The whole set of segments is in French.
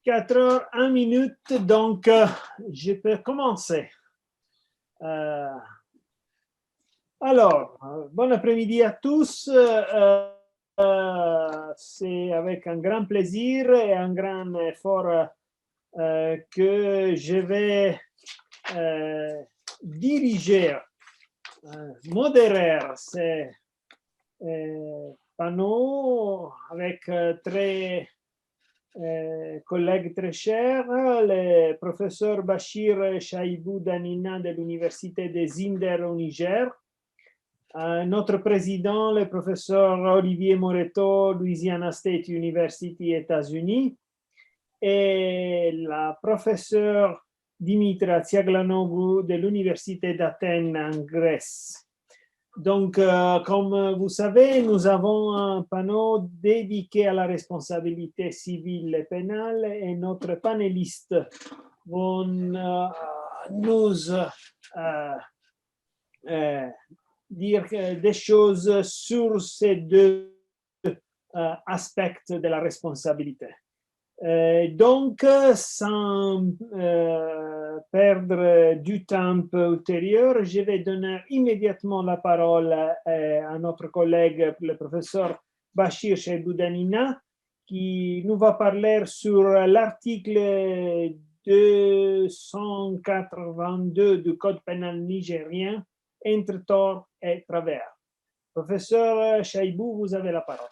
4h, 1 minute, donc je peux commencer. Alors, bon après-midi à tous. C'est avec un grand plaisir et un grand effort que je vais diriger, modérer ces panneaux avec très collègues très chers, le professeur Bachir Chaibou Danina de l'Université de Zinder au Niger, notre président, le professeur Olivier Moreto, Louisiana State University, États-Unis, et la professeure Dimitra Tsiaglanoglu de l'Université d'Athènes en Grèce. Donc, comme vous savez, nous avons un panneau dédié à la responsabilité civile et pénale et notre panéliste vont nous dire des choses sur ces deux aspects de la responsabilité. Donc, sans perdre du temps ultérieur, je vais donner immédiatement la parole à notre collègue, le professeur Bachir Chaibou Danina, qui nous va parler sur l'article 282 du Code pénal nigérien, entre tort et travers. Professeur Chaibou, vous avez la parole.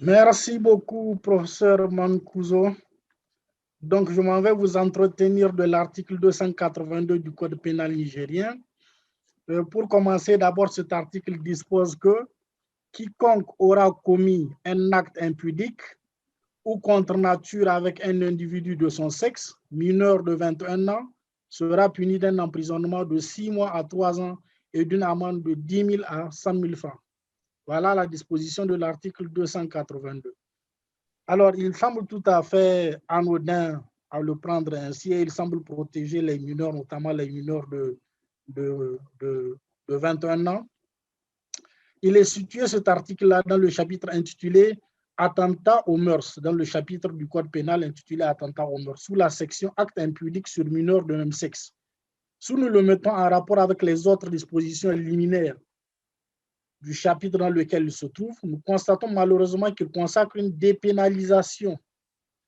Merci beaucoup, professeur Mancuso. Donc, je m'en vais vous entretenir de l'article 282 du Code pénal nigérien. Pour commencer, d'abord, cet article dispose que quiconque aura commis un acte impudique ou contre nature avec un individu de son sexe, mineur de 21 ans, sera puni d'un emprisonnement de 6 mois à 3 ans et d'une amende de 10 000 à 100 000 francs. Voilà la disposition de l'article 282. Alors, il semble tout à fait anodin à le prendre ainsi et il semble protéger les mineurs, notamment les mineurs de 21 ans. Il est situé, cet article-là, dans le chapitre intitulé « Attentat aux mœurs », dans le chapitre du Code pénal intitulé « Attentat aux mœurs », sous la section « Acte impudique sur mineurs de même sexe ». Si nous le mettons en rapport avec les autres dispositions liminaires du chapitre dans lequel il se trouve, nous constatons malheureusement qu'il consacre une dépénalisation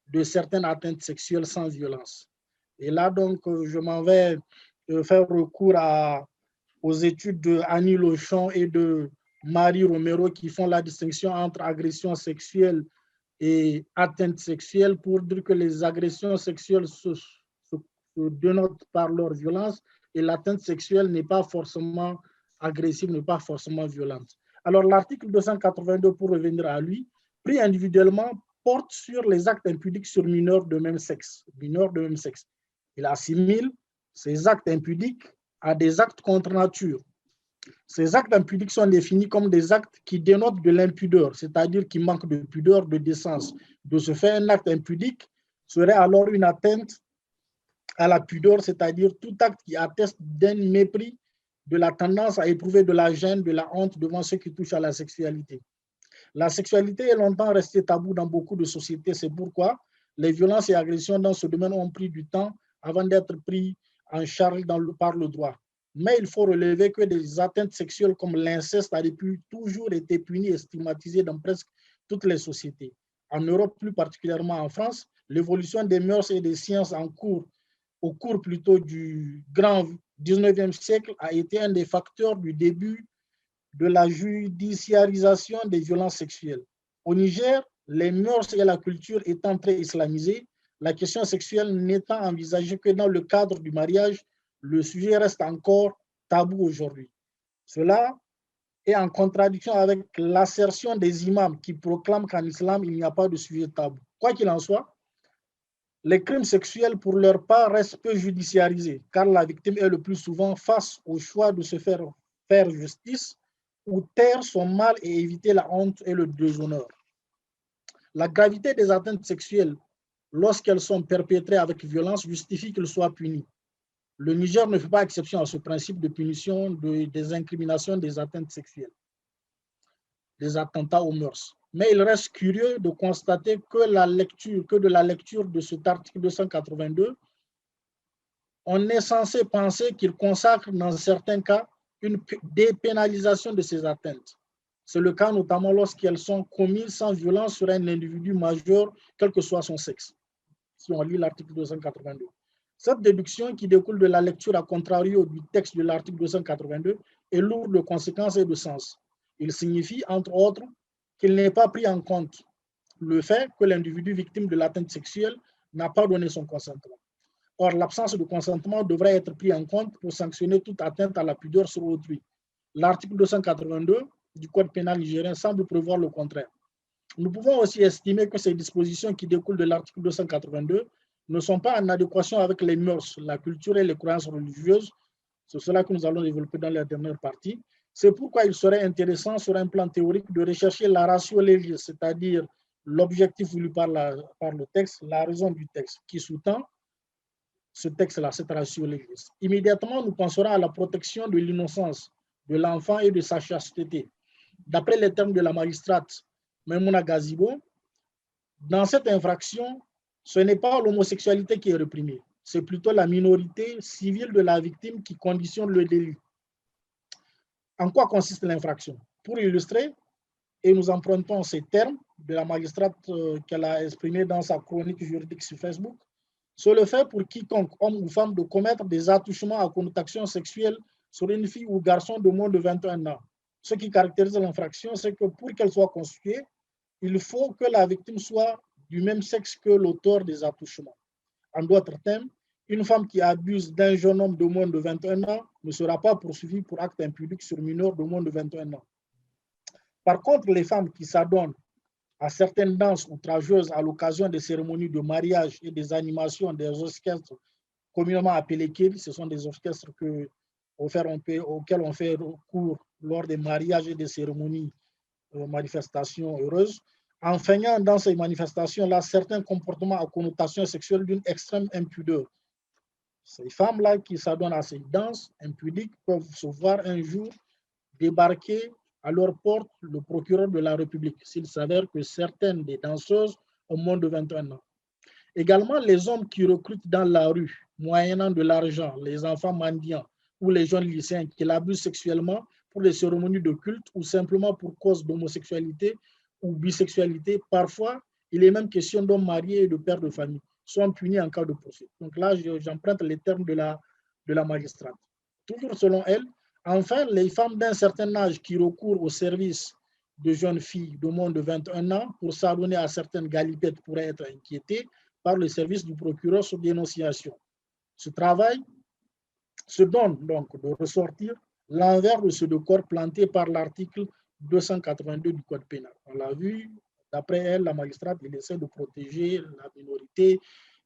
de certaines atteintes sexuelles sans violence. Et là, donc, je m'en vais faire recours aux études de Annie Lochon et de Marie Romero qui font la distinction entre agression sexuelle et atteinte sexuelle pour dire que les agressions sexuelles se dénotent par leur violence et l'atteinte sexuelle n'est pas forcément agressive, n'est pas forcément violente. Alors, l'article 282, pour revenir à lui, pris individuellement, porte sur les actes impudiques sur mineurs de même sexe. Mineurs de même sexe. Il assimile ces actes impudiques à des actes contre nature. Ces actes impudiques sont définis comme des actes qui dénotent de l'impudeur, c'est-à-dire qui manquent de pudeur, de décence. De ce fait, un acte impudique serait alors une atteinte à la pudeur, c'est-à-dire tout acte qui atteste d'un mépris, de la tendance à éprouver de la gêne, de la honte devant ce qui touche à la sexualité. La sexualité est longtemps restée tabou dans beaucoup de sociétés, c'est pourquoi les violences et agressions dans ce domaine ont pris du temps avant d'être pris en charge par le droit. Mais il faut relever que des atteintes sexuelles comme l'inceste a depuis toujours été punies et stigmatisées dans presque toutes les sociétés. En Europe, plus particulièrement en France, l'évolution des mœurs et des sciences au cours plutôt du grand 19e siècle a été un des facteurs du début de la judiciarisation des violences sexuelles. Au Niger, les mœurs et la culture étant très islamisées, la question sexuelle n'étant envisagée que dans le cadre du mariage, le sujet reste encore tabou aujourd'hui. Cela est en contradiction avec l'assertion des imams qui proclament qu'en islam, il n'y a pas de sujet tabou. Quoi qu'il en soit, les crimes sexuels, pour leur part, restent peu judiciarisés, car la victime est le plus souvent face au choix de se faire justice ou taire son mal et éviter la honte et le déshonneur. La gravité des atteintes sexuelles, lorsqu'elles sont perpétrées avec violence, justifie qu'elles soient punies. Le Niger ne fait pas exception à ce principe de punition des incriminations des atteintes sexuelles, des attentats aux mœurs. mais il reste curieux de constater que de la lecture de cet article 282, on est censé penser qu'il consacre dans certains cas une dépénalisation de ces atteintes. C'est le cas notamment lorsqu'elles sont commises sans violence sur un individu majeur, quel que soit son sexe, si on lit l'article 282. Cette déduction qui découle de la lecture à contrario du texte de l'article 282 est lourde de conséquences et de sens. Il signifie, entre autres, qu'il n'est pas pris en compte le fait que l'individu victime de l'atteinte sexuelle n'a pas donné son consentement. Or, l'absence de consentement devrait être pris en compte pour sanctionner toute atteinte à la pudeur sur autrui. L'article 282 du Code pénal nigérien semble prévoir le contraire. Nous pouvons aussi estimer que ces dispositions qui découlent de l'article 282 ne sont pas en adéquation avec les mœurs, la culture et les croyances religieuses. C'est cela que nous allons développer dans la dernière partie. C'est pourquoi il serait intéressant sur un plan théorique de rechercher la ratio legis, c'est-à-dire l'objectif voulu par le texte, la raison du texte qui sous-tend ce texte-là, cette ratio legis. Immédiatement, nous penserons à la protection de l'innocence de l'enfant et de sa chasteté. D'après les termes de la magistrate Maimouna Gazibo, dans cette infraction, ce n'est pas l'homosexualité qui est réprimée, c'est plutôt la minorité civile de la victime qui conditionne le délit. En quoi consiste l'infraction? Pour illustrer, et nous empruntons ces termes de la magistrate qu'elle a exprimés dans sa chronique juridique sur Facebook, c'est le fait pour quiconque, homme ou femme, de commettre des attouchements à connotation sexuelle sur une fille ou garçon de moins de 21 ans. Ce qui caractérise l'infraction, c'est que pour qu'elle soit constituée, il faut que la victime soit du même sexe que l'auteur des attouchements. En d'autres termes, une femme qui abuse d'un jeune homme de moins de 21 ans ne sera pas poursuivie pour acte impudique sur mineur de moins de 21 ans. Par contre, les femmes qui s'adonnent à certaines danses outrageuses à l'occasion des cérémonies de mariage et des animations des orchestres communément appelés kiri, ce sont des orchestres auxquels on fait recours lors des mariages et des cérémonies manifestations heureuses, en feignant dans ces manifestations-là certains comportements à connotation sexuelle d'une extrême impudeur. Ces femmes-là qui s'adonnent à ces danses impudiques peuvent se voir un jour débarquer à leur porte le procureur de la République s'il s'avère que certaines des danseuses ont moins de 21 ans. Également, les hommes qui recrutent dans la rue, moyennant de l'argent, les enfants mendiants ou les jeunes lycéens qui l'abusent sexuellement pour les cérémonies de culte ou simplement pour cause d'homosexualité ou bisexualité, parfois, il est même question d'hommes mariés et de pères de famille, sont punis en cas de poursuite. Donc là, j'emprunte les termes de la magistrate. Toujours selon elle, enfin, les femmes d'un certain âge qui recourent au service de jeunes filles de moins de 21 ans pour s'adonner à certaines galipettes pourraient être inquiétées par le service du procureur sur dénonciation. Ce travail se donne donc de ressortir l'envers de ce décor planté par l'article 282 du Code pénal. On l'a vu, d'après elle, la magistrate, il essaie de protéger la minorité,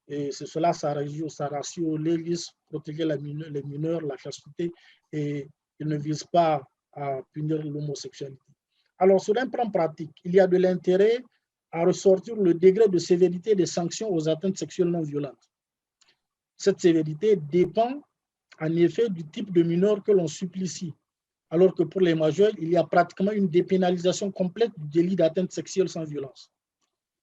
et c'est cela sa ratio legis, protéger les mineurs, la chasteté, et il ne vise pas à punir l'homosexualité. Alors, sur un plan pratique, il y a de l'intérêt à ressortir le degré de sévérité des sanctions aux atteintes sexuelles non violentes. Cette sévérité dépend en effet du type de mineur que l'on supplicie, alors que pour les majeurs, il y a pratiquement une dépénalisation complète du délit d'atteinte sexuelle sans violence.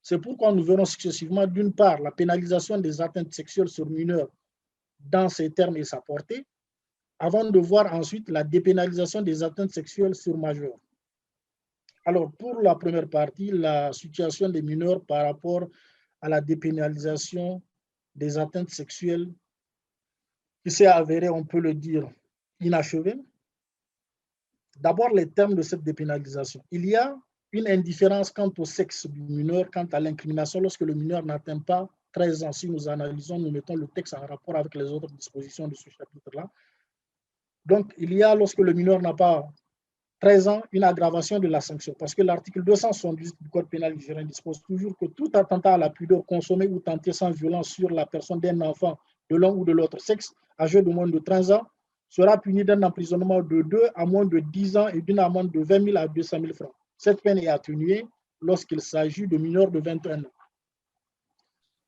C'est pourquoi nous verrons successivement, d'une part, la pénalisation des atteintes sexuelles sur mineurs dans ses termes et sa portée, avant de voir ensuite la dépénalisation des atteintes sexuelles sur majeurs. Alors, pour la première partie, la situation des mineurs par rapport à la dépénalisation des atteintes sexuelles qui s'est avérée, on peut le dire, inachevée. D'abord, les termes de cette dépénalisation. Il y a une indifférence quant au sexe du mineur, quant à l'incrimination lorsque le mineur n'atteint pas 13 ans. Si nous analysons, nous mettons le texte en rapport avec les autres dispositions de ce chapitre-là. Donc, il y a, lorsque le mineur n'a pas 13 ans, une aggravation de la sanction, parce que l'article 278 du Code pénal nigérien dispose toujours que tout attentat à la pudeur consommé ou tenté sans violence sur la personne d'un enfant de l'un ou de l'autre sexe, âgé de moins de 13 ans, sera puni d'un emprisonnement de 2 à moins de 10 ans et d'une amende de 20 000 à 200 000 francs. Cette peine est atténuée lorsqu'il s'agit de mineurs de 21 ans.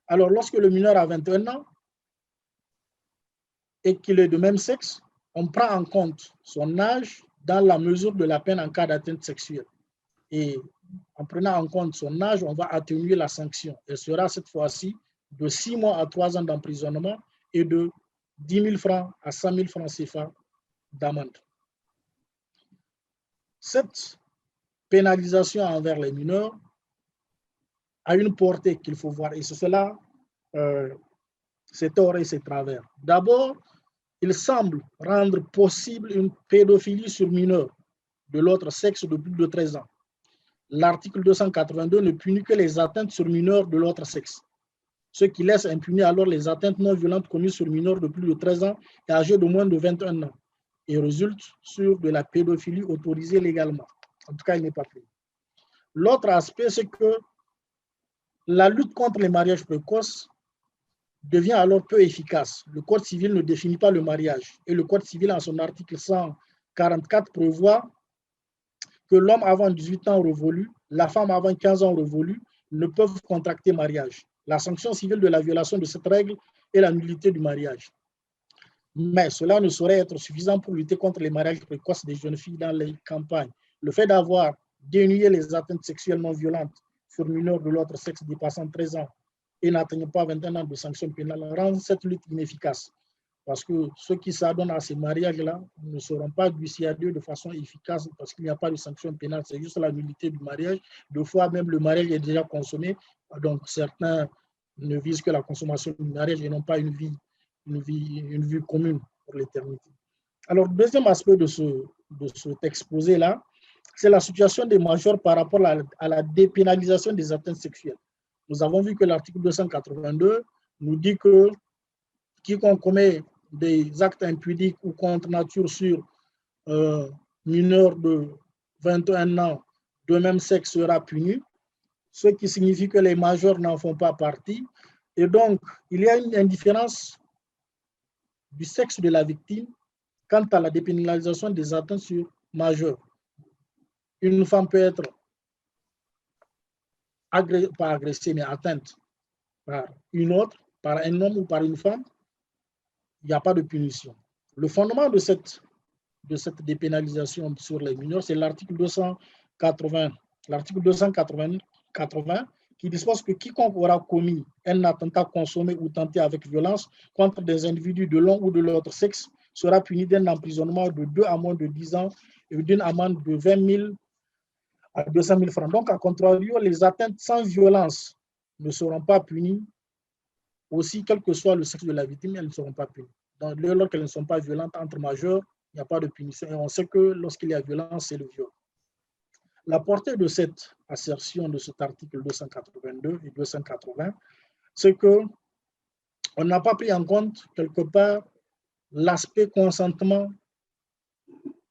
Alors, lorsque le mineur a 21 ans et qu'il est de même sexe, on prend en compte son âge dans la mesure de la peine en cas d'atteinte sexuelle. Et en prenant en compte son âge, on va atténuer la sanction. Elle sera cette fois-ci de 6 mois à 3 ans d'emprisonnement et de 10 000 francs à 100 000 francs CFA d'amende. Cette pénalisation envers les mineurs a une portée qu'il faut voir, et c'est cela, ses torts et ses travers. D'abord, il semble rendre possible une pédophilie sur mineurs de l'autre sexe de plus de 13 ans. L'article 282 ne punit que les atteintes sur mineurs de l'autre sexe, ce qui laisse impuni alors les atteintes non violentes commises sur mineurs de plus de 13 ans et âgés de moins de 21 ans, et résulte sur de la pédophilie autorisée légalement. En tout cas, il n'est pas puni. L'autre aspect, c'est que la lutte contre les mariages précoces devient alors peu efficace. Le Code civil ne définit pas le mariage, et le Code civil, en son article 144, prévoit que l'homme avant 18 ans révolu, la femme avant 15 ans révolue ne peuvent contracter mariage. La sanction civile de la violation de cette règle est la nullité du mariage. Mais cela ne saurait être suffisant pour lutter contre les mariages précoces des jeunes filles dans les campagnes. Le fait d'avoir dénuyé les atteintes sexuellement violentes sur mineurs de l'autre sexe dépassant 13 ans et n'atteignant pas 21 ans de sanctions pénales rend cette lutte inefficace. Parce que ceux qui s'adonnent à ces mariages-là ne seront pas dissuadés de façon efficace parce qu'il n'y a pas de sanction pénale, c'est juste la nullité du mariage. Deux fois même le mariage est déjà consommé, donc certains ne visent que la consommation du mariage et non pas une vie commune pour l'éternité. Alors, le deuxième aspect de cet exposé-là, c'est la situation des majeurs par rapport à la dépénalisation des atteintes sexuelles. Nous avons vu que l'article 282 nous dit que quiconque commet des actes impudiques ou contre nature sur mineurs de 21 ans de même sexe sera puni, ce qui signifie que les majeurs n'en font pas partie. Et donc, il y a une indifférence du sexe de la victime quant à la dépénalisation des atteintes sur majeurs. Une femme peut être pas agressée, mais atteinte par une autre, par un homme ou par une femme, il n'y a pas de punition. Le fondement de cette dépénalisation sur les mineurs, c'est l'article 280. L'article 280 qui dispose que quiconque aura commis un attentat consommé ou tenté avec violence contre des individus de l'un ou de l'autre sexe sera puni d'un emprisonnement de 2 à moins de 10 ans et d'une amende de 20 000 à 200 000 francs. Donc, à contrario, les atteintes sans violence ne seront pas punies. Aussi, quel que soit le sexe de la victime, elles ne seront pas punies. Donc, lorsqu'elles ne sont pas violentes entre majeurs, il n'y a pas de punition. Et on sait que lorsqu'il y a violence, c'est le viol. La portée de cette assertion de cet article 282 et 280, c'est qu'on n'a pas pris en compte quelque part l'aspect consentement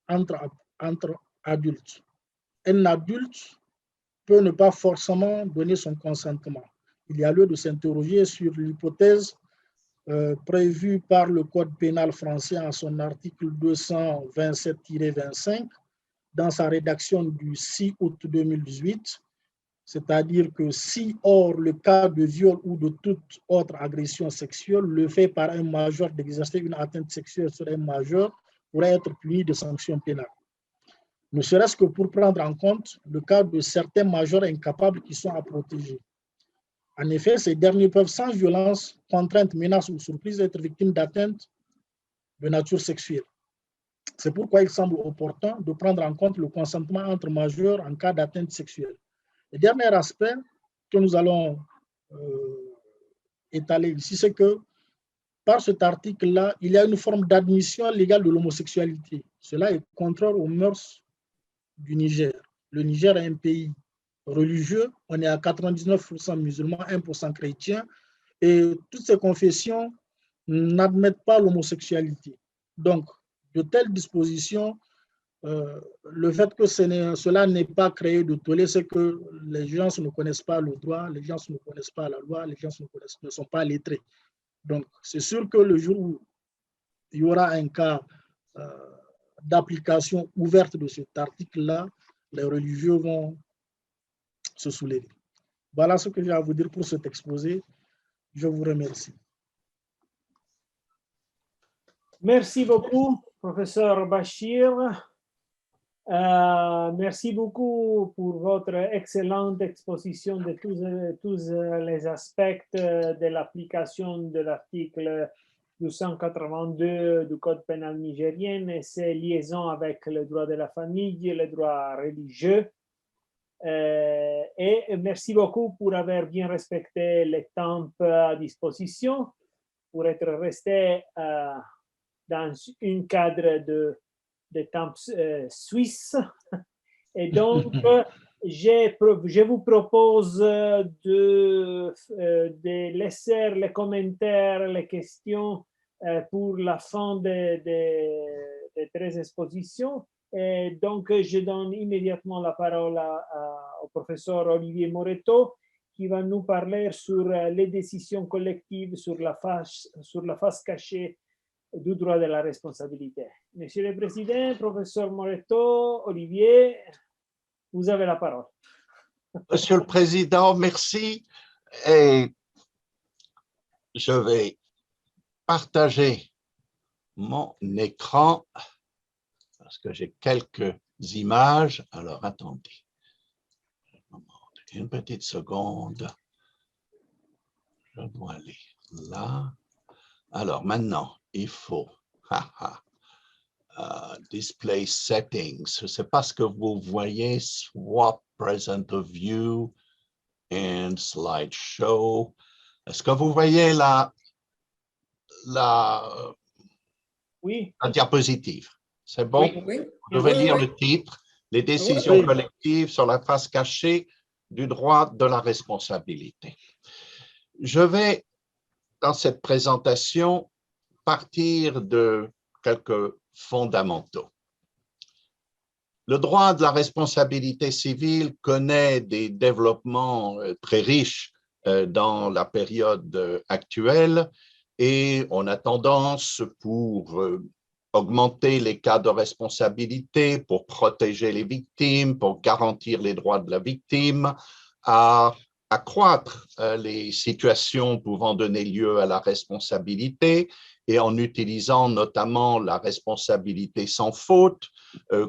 entre adultes. Un adulte peut ne pas forcément donner son consentement. Il y a lieu de s'interroger sur l'hypothèse prévue par le Code pénal français en son article 227-25 dans sa rédaction du 6 août 2018, c'est-à-dire que si, hors le cas de viol ou de toute autre agression sexuelle, le fait par un majeur d'exercer une atteinte sexuelle sur un majeur pourrait être puni de sanctions pénales. Ne serait-ce que pour prendre en compte le cas de certains majeurs incapables qui sont à protéger. En effet, ces derniers peuvent sans violence, contrainte, menace ou surprise être victimes d'atteintes de nature sexuelle. C'est pourquoi il semble opportun de prendre en compte le consentement entre majeurs en cas d'atteinte sexuelle. Le dernier aspect que nous allons étaler ici, c'est que par cet article-là, il y a une forme d'admission légale de l'homosexualité. Cela est contraire aux mœurs du Niger. Le Niger est un pays religieux, on est à 99% musulmans, 1% chrétiens, et toutes ces confessions n'admettent pas l'homosexualité. Donc, de telles dispositions, le fait que cela n'ait pas créé de tollé, c'est que les gens ne connaissent pas le droit, les gens ne connaissent pas la loi, les gens ne sont pas lettrés. Donc, c'est sûr que le jour où il y aura un cas d'application ouverte de cet article-là, les religieux vont se soulever. Voilà ce que j'ai à vous dire pour cet exposé. Je vous remercie. Merci beaucoup, professeur Bachir. Merci beaucoup pour votre excellente exposition de tous les aspects de l'application de l'article 282 du Code pénal nigérien et ses liaisons avec le droit de la famille et le droit religieux. Et merci beaucoup pour avoir bien respecté les temps à disposition, pour être resté dans un cadre de temps suisse. Et donc, je vous propose de laisser les commentaires, les questions pour la fin des 13 expositions. Et donc, je donne immédiatement la parole au professeur Olivier Moretto, qui va nous parler sur les décisions collectives sur la face cachée du droit de la responsabilité. Monsieur le Président, professeur Moretto, Olivier, vous avez la parole. Monsieur le Président, merci. Et je vais partager mon écran parce que j'ai quelques images. Alors, attendez. Une petite seconde. Je dois aller là. Alors, maintenant, il faut display settings. Je ne sais pas ce que vous voyez. Swap present view and slideshow. Est-ce que vous voyez la diapositive? C'est bon? Oui. Vous devez lire le titre, les décisions collectives sur la face cachée du droit de la responsabilité. Je vais, dans cette présentation, partir de quelques fondamentaux. Le droit de la responsabilité civile connaît des développements très riches dans la période actuelle et on a tendance pour augmenter les cas de responsabilité, pour protéger les victimes, pour garantir les droits de la victime, à accroître les situations pouvant donner lieu à la responsabilité et en utilisant notamment la responsabilité sans faute,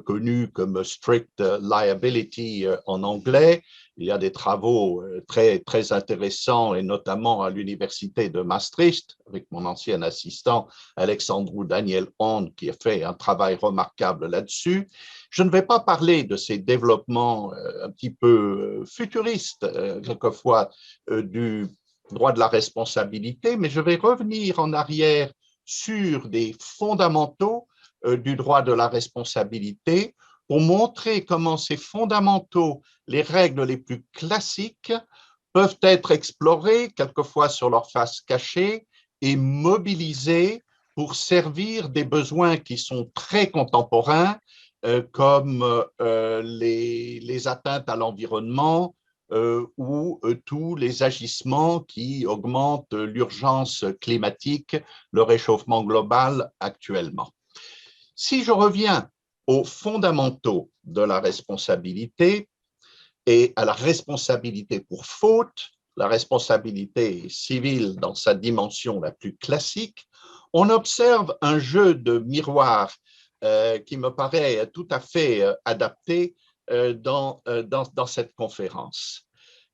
connue comme strict liability en anglais. Il y a des travaux très, très intéressants et notamment à l'université de Maastricht avec mon ancien assistant Alexandru Daniel Hond qui a fait un travail remarquable là-dessus. Je ne vais pas parler de ces développements un petit peu futuristes, quelquefois du droit de la responsabilité, mais je vais revenir en arrière sur des fondamentaux du droit de la responsabilité pour montrer comment ces fondamentaux, les règles les plus classiques, peuvent être explorées, quelquefois sur leur face cachée, et mobilisées pour servir des besoins qui sont très contemporains, comme les atteintes à l'environnement, ou tous les agissements qui augmentent l'urgence climatique, le réchauffement global actuellement. Si je reviens aux fondamentaux de la responsabilité et à la responsabilité pour faute, la responsabilité civile dans sa dimension la plus classique, on observe un jeu de miroir qui me paraît tout à fait adapté dans cette conférence.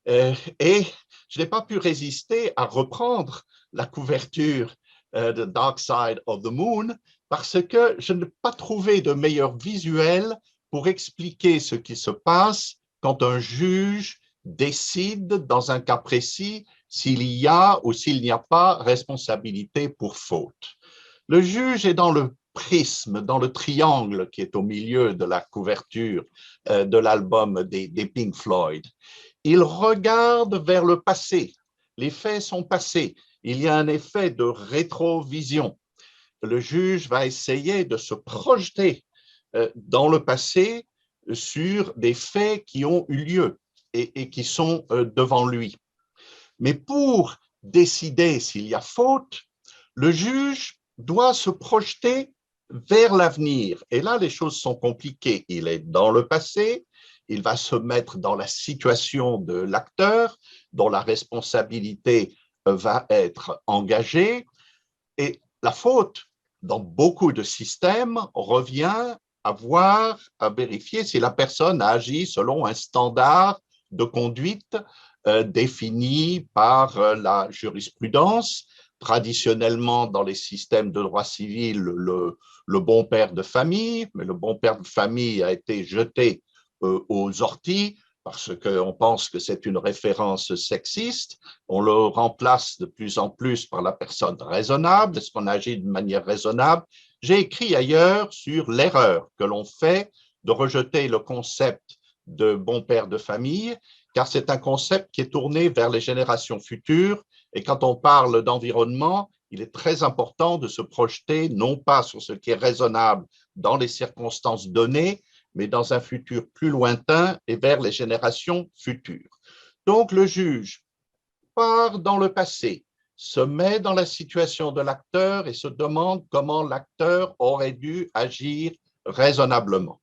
Et je n'ai pas pu résister à reprendre la couverture de Dark Side of the Moon parce que je n'ai pas trouvé de meilleur visuel pour expliquer ce qui se passe quand un juge décide dans un cas précis s'il y a ou s'il n'y a pas responsabilité pour faute. Le juge est dans le prisme, dans le triangle qui est au milieu de la couverture de l'album des Pink Floyd. Il regarde vers le passé. Les faits sont passés. Il y a un effet de rétrovision. Le juge va essayer de se projeter dans le passé sur des faits qui ont eu lieu et qui sont devant lui. Mais pour décider s'il y a faute, le juge doit se projeter vers l'avenir. Et là, les choses sont compliquées. Il est dans le passé, il va se mettre dans la situation de l'acteur dont la responsabilité va être engagée. Et la faute, dans beaucoup de systèmes, revient avoir à vérifier si la personne a agi selon un standard de conduite défini par la jurisprudence. Traditionnellement, dans les systèmes de droit civil, le bon père de famille, mais le bon père de famille a été jeté aux orties parce qu'on pense que c'est une référence sexiste. On le remplace de plus en plus par la personne raisonnable. Est-ce qu'on agit de manière raisonnable? J'ai écrit ailleurs sur l'erreur que l'on fait de rejeter le concept de bon père de famille, car c'est un concept qui est tourné vers les générations futures. Et quand on parle d'environnement, il est très important de se projeter non pas sur ce qui est raisonnable dans les circonstances données, mais dans un futur plus lointain et vers les générations futures. Donc, le juge part dans le passé, se met dans la situation de l'acteur et se demande comment l'acteur aurait dû agir raisonnablement.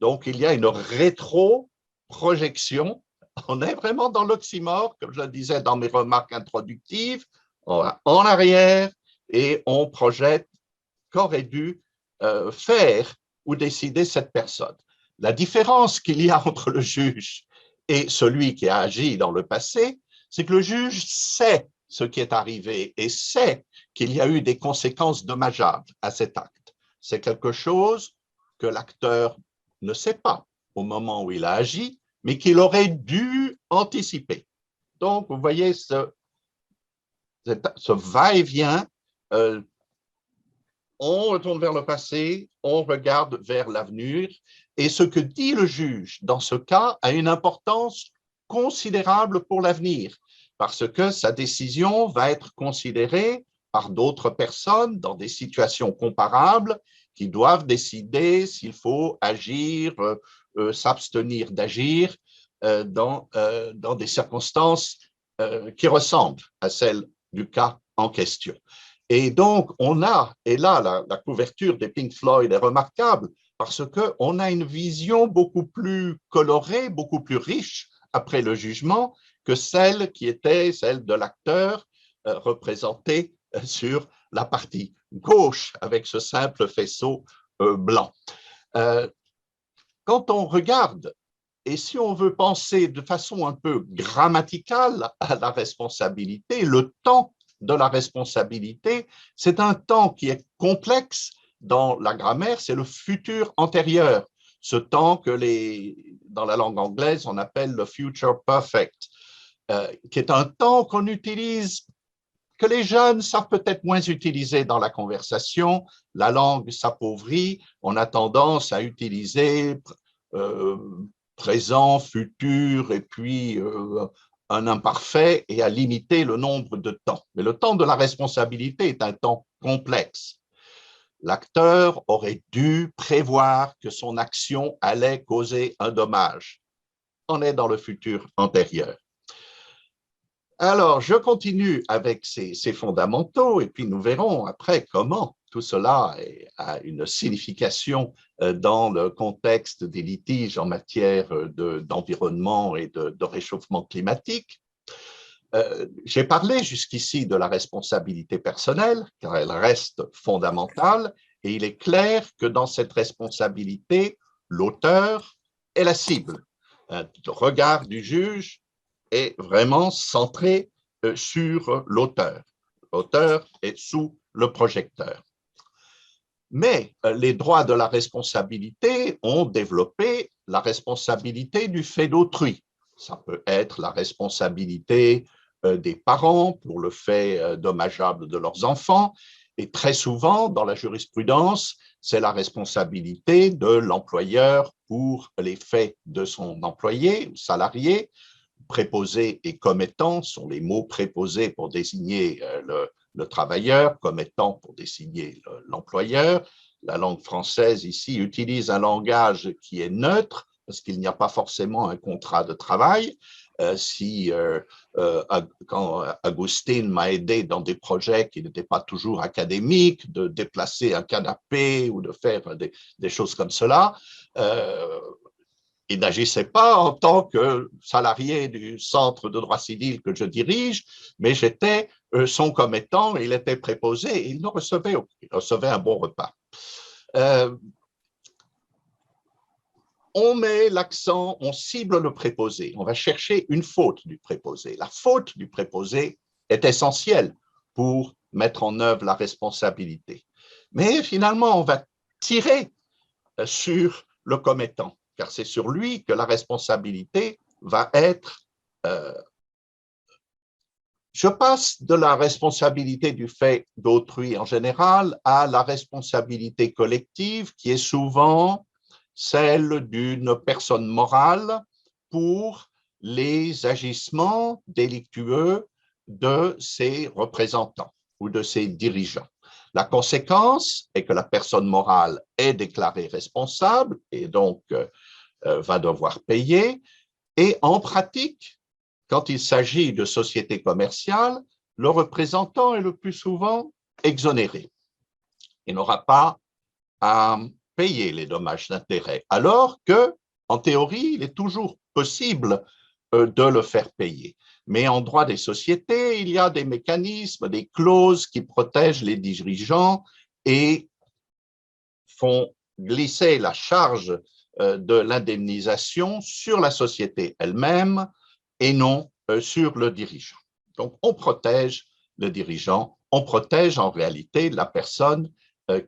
Donc, il y a une rétro-projection. On est vraiment dans l'oxymore, comme je le disais dans mes remarques introductives, on va en arrière et on projette qu'aurait dû faire ou décider cette personne. La différence qu'il y a entre le juge et celui qui a agi dans le passé, c'est que le juge sait ce qui est arrivé et sait qu'il y a eu des conséquences dommageables à cet acte. C'est quelque chose que l'acteur ne sait pas au moment où il a agi, mais qu'il aurait dû anticiper. Donc, vous voyez ce va-et-vient, on retourne vers le passé, on regarde vers l'avenir, et ce que dit le juge dans ce cas a une importance considérable pour l'avenir, parce que sa décision va être considérée par d'autres personnes dans des situations comparables qui doivent décider s'il faut agir, s'abstenir d'agir dans des circonstances qui ressemblent à celles du cas en question. Et donc, on a, et là, la couverture des Pink Floyd est remarquable parce qu'on a une vision beaucoup plus colorée, beaucoup plus riche après le jugement que celle qui était celle de l'acteur représenté sur la partie gauche avec ce simple faisceau blanc. Quand on regarde, et si on veut penser de façon un peu grammaticale à la responsabilité, le temps de la responsabilité, c'est un temps qui est complexe dans la grammaire, c'est le futur antérieur, ce temps que dans la langue anglaise, on appelle le future perfect, qui est un temps qu'on utilise, que les jeunes savent peut-être moins utiliser dans la conversation. La langue s'appauvrit, on a tendance à utiliser présent, futur, et puis un imparfait et à limiter le nombre de temps. Mais le temps de la responsabilité est un temps complexe. L'acteur aurait dû prévoir que son action allait causer un dommage. On est dans le futur antérieur. Alors, je continue avec ces fondamentaux et puis nous verrons après comment tout cela a une signification dans le contexte des litiges en matière d'environnement et de réchauffement climatique. J'ai parlé jusqu'ici de la responsabilité personnelle, car elle reste fondamentale, et il est clair que dans cette responsabilité, l'auteur est la cible. Le regard du juge est vraiment centré sur l'auteur. L'auteur est sous le projecteur. Mais les droits de la responsabilité ont développé la responsabilité du fait d'autrui. Ça peut être la responsabilité des parents pour le fait dommageable de leurs enfants. Et très souvent, dans la jurisprudence, c'est la responsabilité de l'employeur pour les faits de son employé ou salarié. Préposé et commettant sont les mots préposés pour désigner le travailleur, commettant pour désigner l'employeur. La langue française ici utilise un langage qui est neutre parce qu'il n'y a pas forcément un contrat de travail. Quand Agustin m'a aidé dans des projets qui n'étaient pas toujours académiques, de déplacer un canapé ou de faire des choses comme cela, il n'agissait pas en tant que salarié du centre de droit civil que je dirige, mais j'étais son commettant, il était préposé et il recevait un bon repas. on met l'accent, on cible le préposé. On va chercher une faute du préposé. La faute du préposé est essentielle pour mettre en œuvre la responsabilité. Mais finalement, on va tirer sur le commettant, car c'est sur lui que la responsabilité va être. Je passe de la responsabilité du fait d'autrui en général à la responsabilité collective, qui est souvent celle d'une personne morale pour les agissements délictueux de ses représentants ou de ses dirigeants. La conséquence est que la personne morale est déclarée responsable et donc va devoir payer. Et en pratique, quand il s'agit de sociétés commerciales, le représentant est le plus souvent exonéré. Il n'aura pas à payer les dommages d'intérêt, alors que, en théorie, il est toujours possible de le faire payer. Mais en droit des sociétés, il y a des mécanismes, des clauses qui protègent les dirigeants et font glisser la charge de l'indemnisation sur la société elle-même et non sur le dirigeant. Donc, on protège le dirigeant, on protège en réalité la personne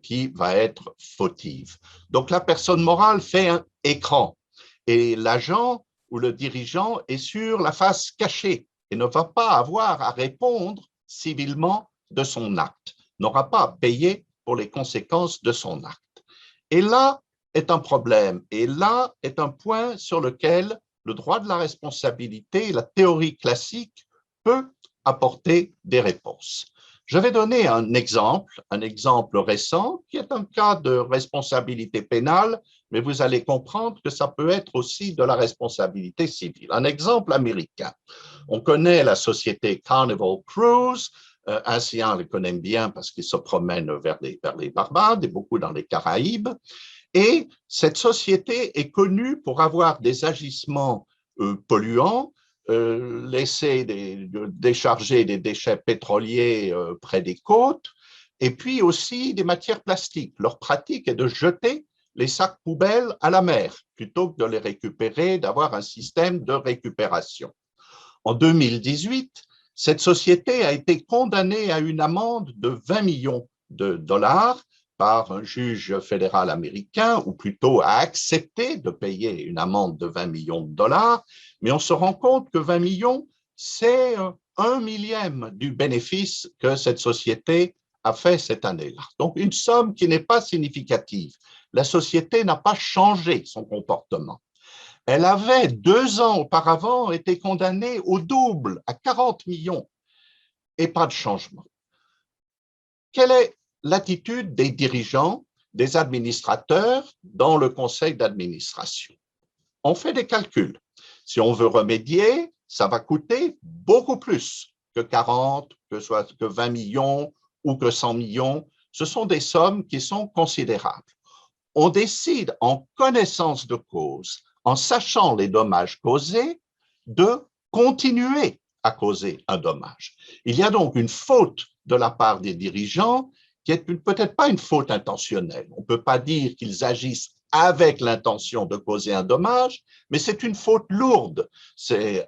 qui va être fautive. Donc, la personne morale fait un écran et l'agent ou le dirigeant est sur la face cachée et ne va pas avoir à répondre civilement de son acte, n'aura pas à payer pour les conséquences de son acte. Et là est un problème, et là est un point sur lequel le droit de la responsabilité, la théorie classique, peut apporter des réponses. Je vais donner un exemple récent, qui est un cas de responsabilité pénale, mais vous allez comprendre que ça peut être aussi de la responsabilité civile. Un exemple américain. On connaît la société Carnival Cruise, Anciens le connaît bien parce qu'il se promène vers les Barbades et beaucoup dans les Caraïbes. Et cette société est connue pour avoir des agissements polluants, décharger des déchets pétroliers près des côtes, et puis aussi des matières plastiques. Leur pratique est de jeter les sacs poubelles à la mer, plutôt que de les récupérer, d'avoir un système de récupération. En 2018, cette société a été condamnée à une amende de 20 millions de dollars par un juge fédéral américain, ou plutôt a accepté de payer une amende de 20 millions de dollars, mais on se rend compte que 20 millions, c'est 1/1000 du bénéfice que cette société a fait cette année-là. Donc, une somme qui n'est pas significative. La société n'a pas changé son comportement. Elle avait 2 ans auparavant été condamnée au double, à 40 millions, et pas de changement. Quelle est l'attitude des dirigeants, des administrateurs dans le conseil d'administration? On fait des calculs. Si on veut remédier, ça va coûter beaucoup plus que 40, que 20 millions ou que 100 millions. Ce sont des sommes qui sont considérables. On décide en connaissance de cause, en sachant les dommages causés, de continuer à causer un dommage. Il y a donc une faute de la part des dirigeants qui est peut-être pas une faute intentionnelle. On ne peut pas dire qu'ils agissent avec l'intention de causer un dommage, mais c'est une faute lourde. C'est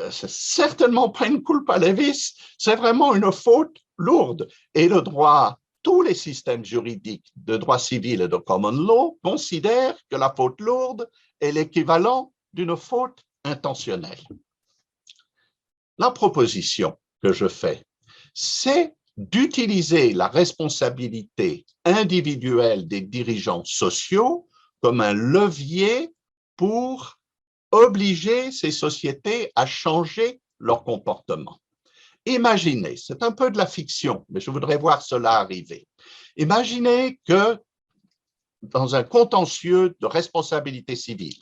certainement pas une culpa levis, c'est vraiment une faute lourde. Et le droit, tous les systèmes juridiques de droit civil et de common law considèrent que la faute lourde est l'équivalent d'une faute intentionnelle. La proposition que je fais, c'est d'utiliser la responsabilité individuelle des dirigeants sociaux comme un levier pour obliger ces sociétés à changer leur comportement. Imaginez, c'est un peu de la fiction, mais je voudrais voir cela arriver. Imaginez que dans un contentieux de responsabilité civile,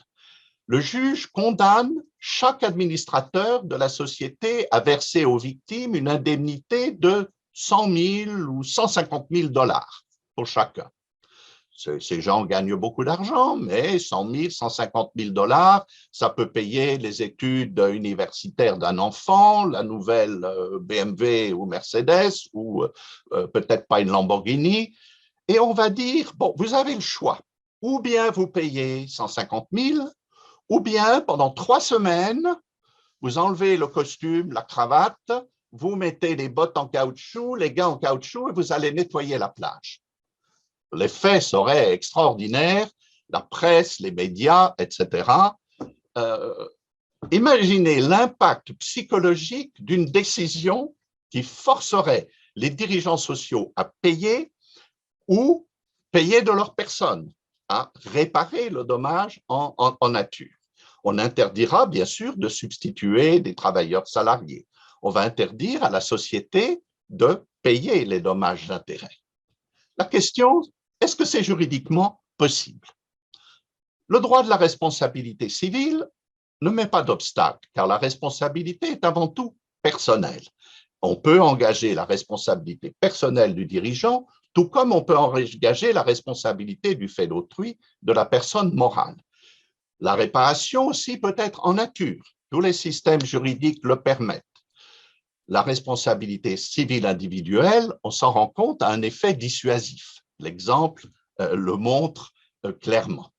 le juge condamne chaque administrateur de la société à verser aux victimes une indemnité de 100 000 ou 150 000 dollars pour chacun. Ces gens gagnent beaucoup d'argent, mais 100 000, 150 000 dollars, ça peut payer les études universitaires d'un enfant, la nouvelle BMW ou Mercedes, ou peut-être pas une Lamborghini. Et on va dire, bon, vous avez le choix. ou bien vous payez 150 000, ou bien pendant 3 semaines, vous enlevez le costume, la cravate, vous mettez les bottes en caoutchouc, les gants en caoutchouc et vous allez nettoyer la plage. L'effet serait extraordinaire, la presse, les médias, etc. Imaginez l'impact psychologique d'une décision qui forcerait les dirigeants sociaux à payer ou payer de leur personne, à réparer le dommage en nature. On interdira bien sûr de substituer des travailleurs salariés. On va interdire à la société de payer les dommages d'intérêt. La question, est-ce que c'est juridiquement possible? Le droit de la responsabilité civile ne met pas d'obstacle, car la responsabilité est avant tout personnelle. On peut engager la responsabilité personnelle du dirigeant, tout comme on peut engager la responsabilité du fait d'autrui de la personne morale. La réparation aussi peut être en nature. Tous les systèmes juridiques le permettent. La responsabilité civile individuelle, on s'en rend compte, a un effet dissuasif. L'exemple le montre clairement.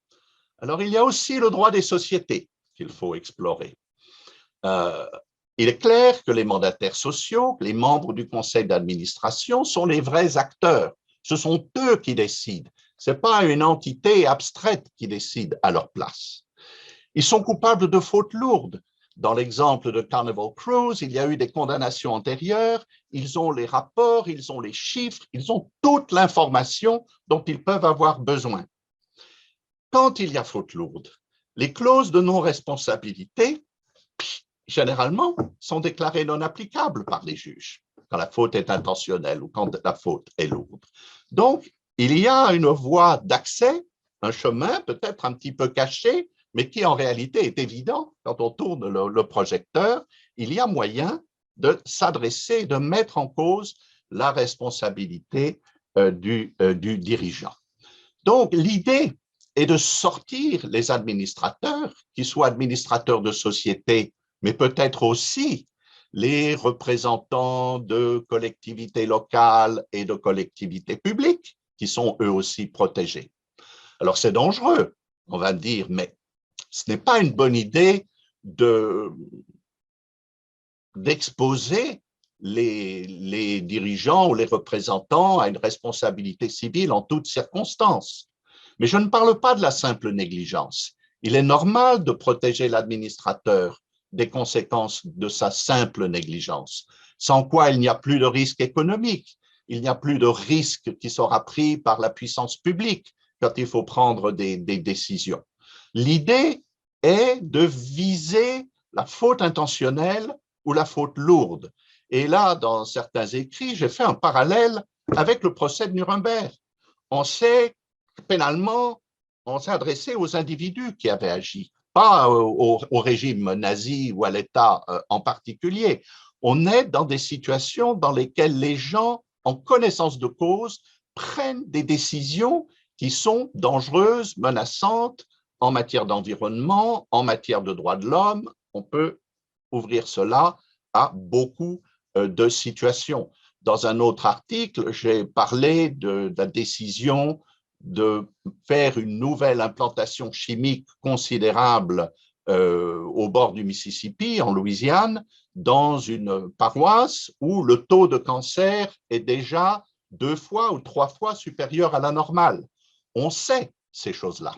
Alors, il y a aussi le droit des sociétés qu'il faut explorer. Il est clair que les mandataires sociaux, les membres du conseil d'administration sont les vrais acteurs. Ce sont eux qui décident. Ce n'est pas une entité abstraite qui décide à leur place. Ils sont coupables de fautes lourdes. Dans l'exemple de Carnival Cruise, il y a eu des condamnations antérieures, ils ont les rapports, ils ont les chiffres, ils ont toute l'information dont ils peuvent avoir besoin. Quand il y a faute lourde, les clauses de non-responsabilité, généralement, sont déclarées non applicables par les juges, quand la faute est intentionnelle ou quand la faute est lourde. Donc, il y a une voie d'accès, un chemin peut-être un petit peu caché, mais qui en réalité est évident quand on tourne le projecteur. Il y a moyen de s'adresser, de mettre en cause la responsabilité du dirigeant. Donc, l'idée est de sortir les administrateurs, qui soient administrateurs de société, mais peut-être aussi les représentants de collectivités locales et de collectivités publiques, qui sont eux aussi protégés. Alors, c'est dangereux, on va dire, mais ce n'est pas une bonne idée d'exposer les dirigeants ou les représentants à une responsabilité civile en toutes circonstances. Mais je ne parle pas de la simple négligence. Il est normal de protéger l'administrateur des conséquences de sa simple négligence, sans quoi il n'y a plus de risque économique, il n'y a plus de risque qui sera pris par la puissance publique quand il faut prendre des décisions. L'idée est de viser la faute intentionnelle ou la faute lourde. Et là, dans certains écrits, j'ai fait un parallèle avec le procès de Nuremberg. On sait pénalement, on s'est adressé aux individus qui avaient agi, pas au régime nazi ou à l'État en particulier. On est dans des situations dans lesquelles les gens, en connaissance de cause, prennent des décisions qui sont dangereuses, menaçantes en matière d'environnement, en matière de droits de l'homme. On peut ouvrir cela à beaucoup de situations. Dans un autre article, j'ai parlé de la décision de faire une nouvelle implantation chimique considérable au bord du Mississippi, en Louisiane, dans une paroisse où le taux de cancer est déjà 2 fois ou 3 fois supérieur à la normale. On sait ces choses-là.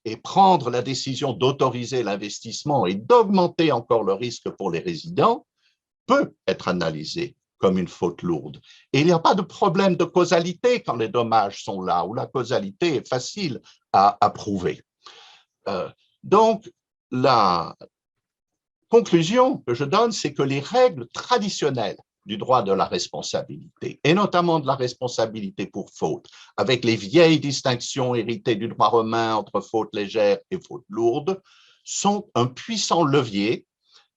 Et prendre la décision d'autoriser l'investissement et d'augmenter encore le risque pour les résidents peut être analysé comme une faute lourde. Et il n'y a pas de problème de causalité quand les dommages sont là, où la causalité est facile à prouver. Donc, la conclusion que je donne, c'est que les règles traditionnelles du droit de la responsabilité, et notamment de la responsabilité pour faute, avec les vieilles distinctions héritées du droit romain entre faute légère et faute lourde, sont un puissant levier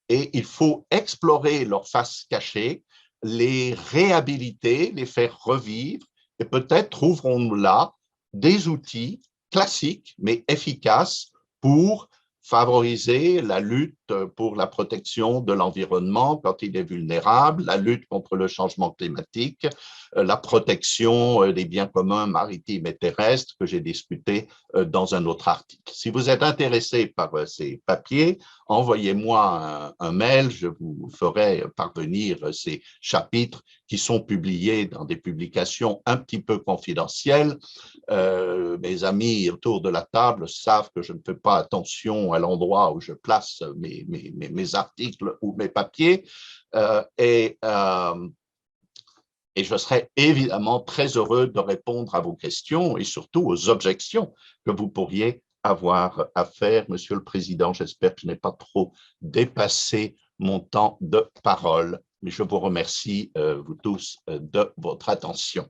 et il faut explorer leur face cachée, les réhabiliter, les faire revivre, et peut-être trouverons-nous là des outils classiques mais efficaces pour favoriser la lutte pour la protection de l'environnement quand il est vulnérable, la lutte contre le changement climatique, la protection des biens communs maritimes et terrestres que j'ai discuté dans un autre article. Si vous êtes intéressé par ces papiers, envoyez-moi un mail, je vous ferai parvenir ces chapitres qui sont publiés dans des publications un petit peu confidentielles. Mes amis autour de la table savent que je ne fais pas attention à l'endroit où je place mes articles ou mes papiers. Et je serai évidemment très heureux de répondre à vos questions et surtout aux objections que vous pourriez avoir à faire. Monsieur le Président, j'espère que je n'ai pas trop dépassé mon temps de parole, mais je vous remercie, vous tous, de votre attention.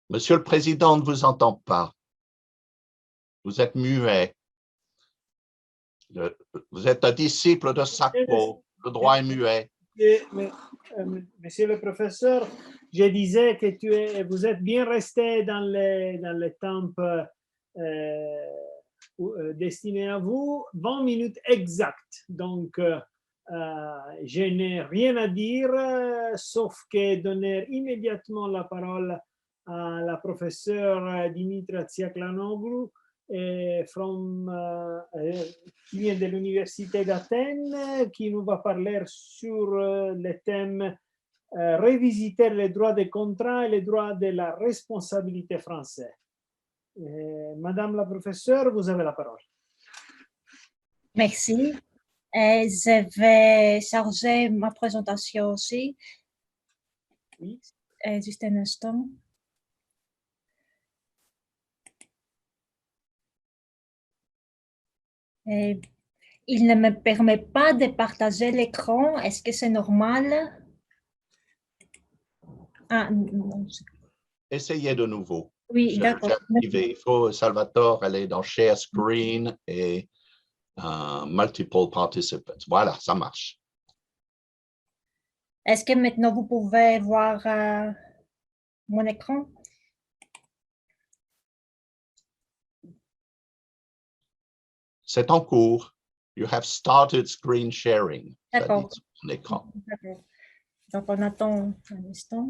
Monsieur le Président, on ne vous entend pas. Vous êtes muet. Vous êtes un disciple de Sacco. Le droit est muet. Monsieur le professeur, je disais que vous êtes bien resté dans les temps destinés à vous, 20 minutes exactes. Donc, je n'ai rien à dire, sauf que donner immédiatement la parole à la professeure Dimitra Tsiaklanoglu qui vient de l'Université d'Athènes, qui nous va parler sur le thème revisiter les droits des contrats et les droits de la responsabilité français. Madame la professeure, vous avez la parole. Merci. Je vais charger ma présentation aussi. Oui. Juste un instant. Il ne me permet pas de partager l'écran. Est-ce que c'est normal? Ah, non. Essayez de nouveau. Oui, d'accord. Il faut, Salvatore, aller dans Share Screen et Multiple Participants. Voilà, ça marche. Est-ce que maintenant vous pouvez voir mon écran? C'est en cours. You have started screen sharing. D'accord. Mon écran. D'accord. Donc, on attend un instant.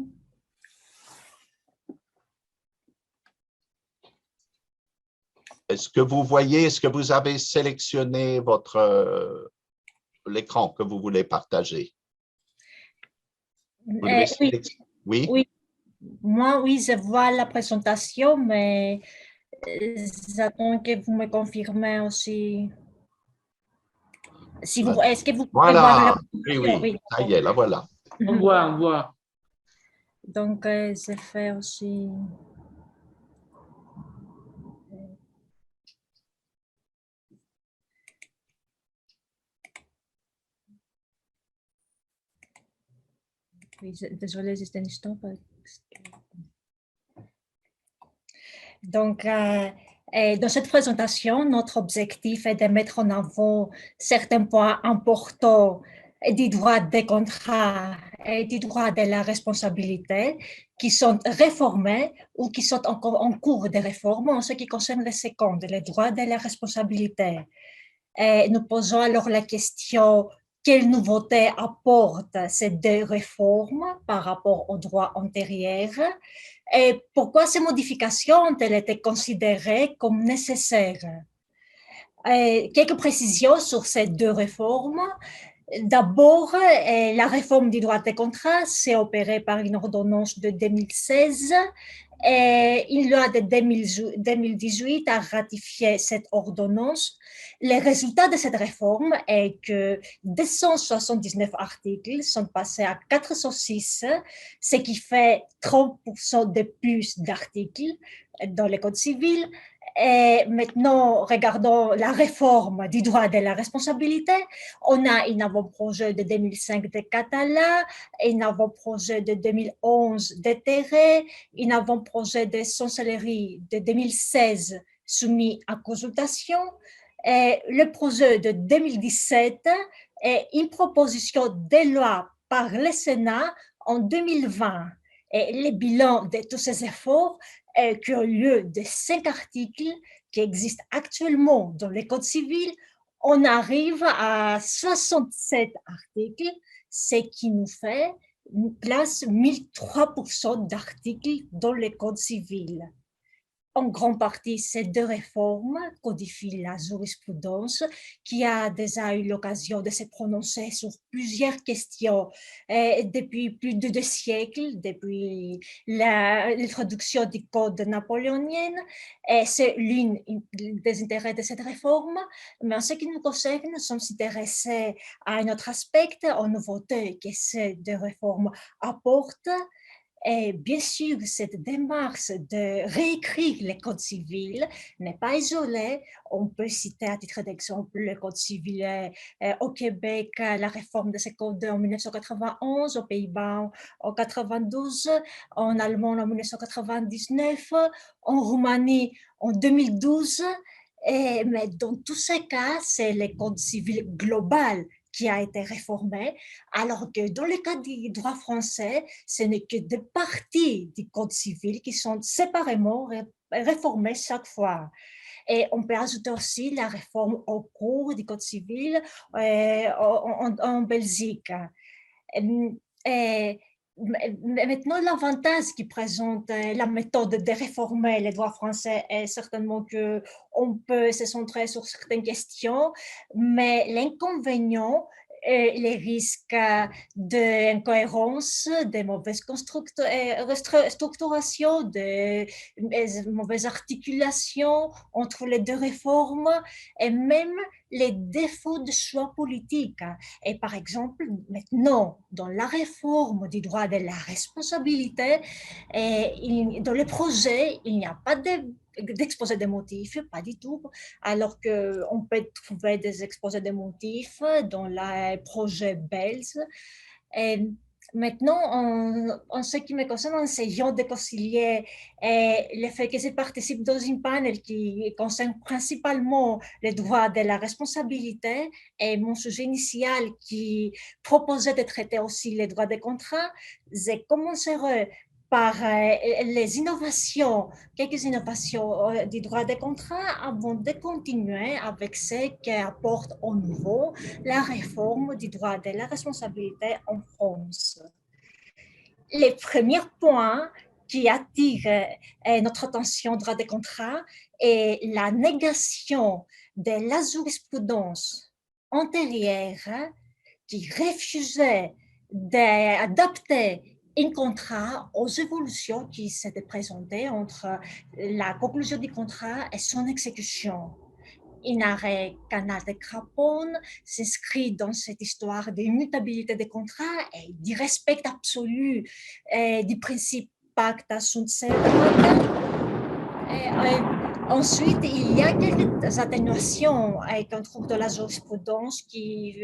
Est-ce que vous voyez, est-ce que vous avez sélectionné votre l'écran que vous voulez partager? Vous devez oui. Oui. Moi, oui, je vois la présentation, mais j'attends que vous me confirmez aussi. Si vous, est-ce que vous pouvez voir la présentation? Oui, ça y est, la voilà. On voit. Donc, je fais aussi... Oui, désolée, juste un instant. Donc, dans cette présentation, notre objectif est de mettre en avant certains points importants du droit des contrats et du droit de la responsabilité qui sont réformés ou qui sont encore en cours de réforme en ce qui concerne les secondes, les droits de la responsabilité. Et nous posons alors la question: quelles nouveautés apportent ces deux réformes par rapport aux droits antérieurs et pourquoi ces modifications ont-elles été considérées comme nécessaires? Et quelques précisions sur ces deux réformes. D'abord, la réforme du droit des contrats s'est opérée par une ordonnance de 2016 et une loi de 2018 a ratifié cette ordonnance. Le résultat de cette réforme est que 279 articles sont passés à 406, ce qui fait 30% de plus d'articles dans le Code civil. Et maintenant, regardons la réforme du droit de la responsabilité. On a un avant-projet de 2005 de Catala, un avant-projet de 2011 de Terre, un avant-projet de Chancellerie de 2016 soumis à consultation. Et le projet de 2017 une proposition de loi par le Sénat en 2020. Et le bilan de tous ces efforts est qu'au lieu de 5 articles qui existent actuellement dans le Code civil, on arrive à 67 articles, ce qui nous fait place 1003% d'articles dans le Code civil. En grande partie, ces 2 réformes codifient la jurisprudence qui a déjà eu l'occasion de se prononcer sur plusieurs questions depuis plus de 2 siècles, depuis l'introduction du Code napoléonien. C'est l'une des intérêts de cette réforme, mais en ce qui nous concerne, nous sommes intéressés à un autre aspect, aux nouveautés que ces 2 réformes apportent. Et bien sûr, cette démarche de réécrire le Code civil n'est pas isolée. On peut citer à titre d'exemple le Code civil au Québec, la réforme de ce code en 1991, aux Pays-Bas en 1992, en Allemagne en 1999, en Roumanie en 2012. Mais dans tous ces cas, c'est le Code civil global qui a été réformé, alors que dans le cas du droit français, ce n'est que des parties du Code civil qui sont séparément réformées chaque fois. Et on peut ajouter aussi la réforme au cours du Code civil en Belgique. Et maintenant, l'avantage qui présente la méthode de réformer les droits français est certainement qu'on peut se centrer sur certaines questions, mais l'inconvénient les risques d'incohérence, de mauvaise structuration, de mauvaise articulation entre les 2 réformes et même les défauts de choix politiques. Et par exemple, maintenant, dans la réforme du droit de la responsabilité, dans le projet, il n'y a pas d'exposé de motifs, pas du tout, alors qu'on peut trouver des exposés de motifs dans le projet belge. Et maintenant, en ce qui me concerne, en essayant de concilier le fait que je participe dans une panel qui concerne principalement les droits de la responsabilité et mon sujet initial qui proposait de traiter aussi les droits des contrats, je commencerai par les innovations, quelques innovations du droit des contrats avant de continuer avec ce qu'apporte au nouveau la réforme du droit de la responsabilité en France. Les premiers points qui attirent notre attention au droit des contrats est la négation de la jurisprudence antérieure qui refusait d'adapter un contrat aux évolutions qui s'étaient présentées entre la conclusion du contrat et son exécution. Un arrêt Canal de Craponne s'inscrit dans cette histoire d'immutabilité des contrats et du respect absolu du principe pacta sunt servanda. Ensuite, il y a quelques atténuations qu'on trouve dans la jurisprudence qui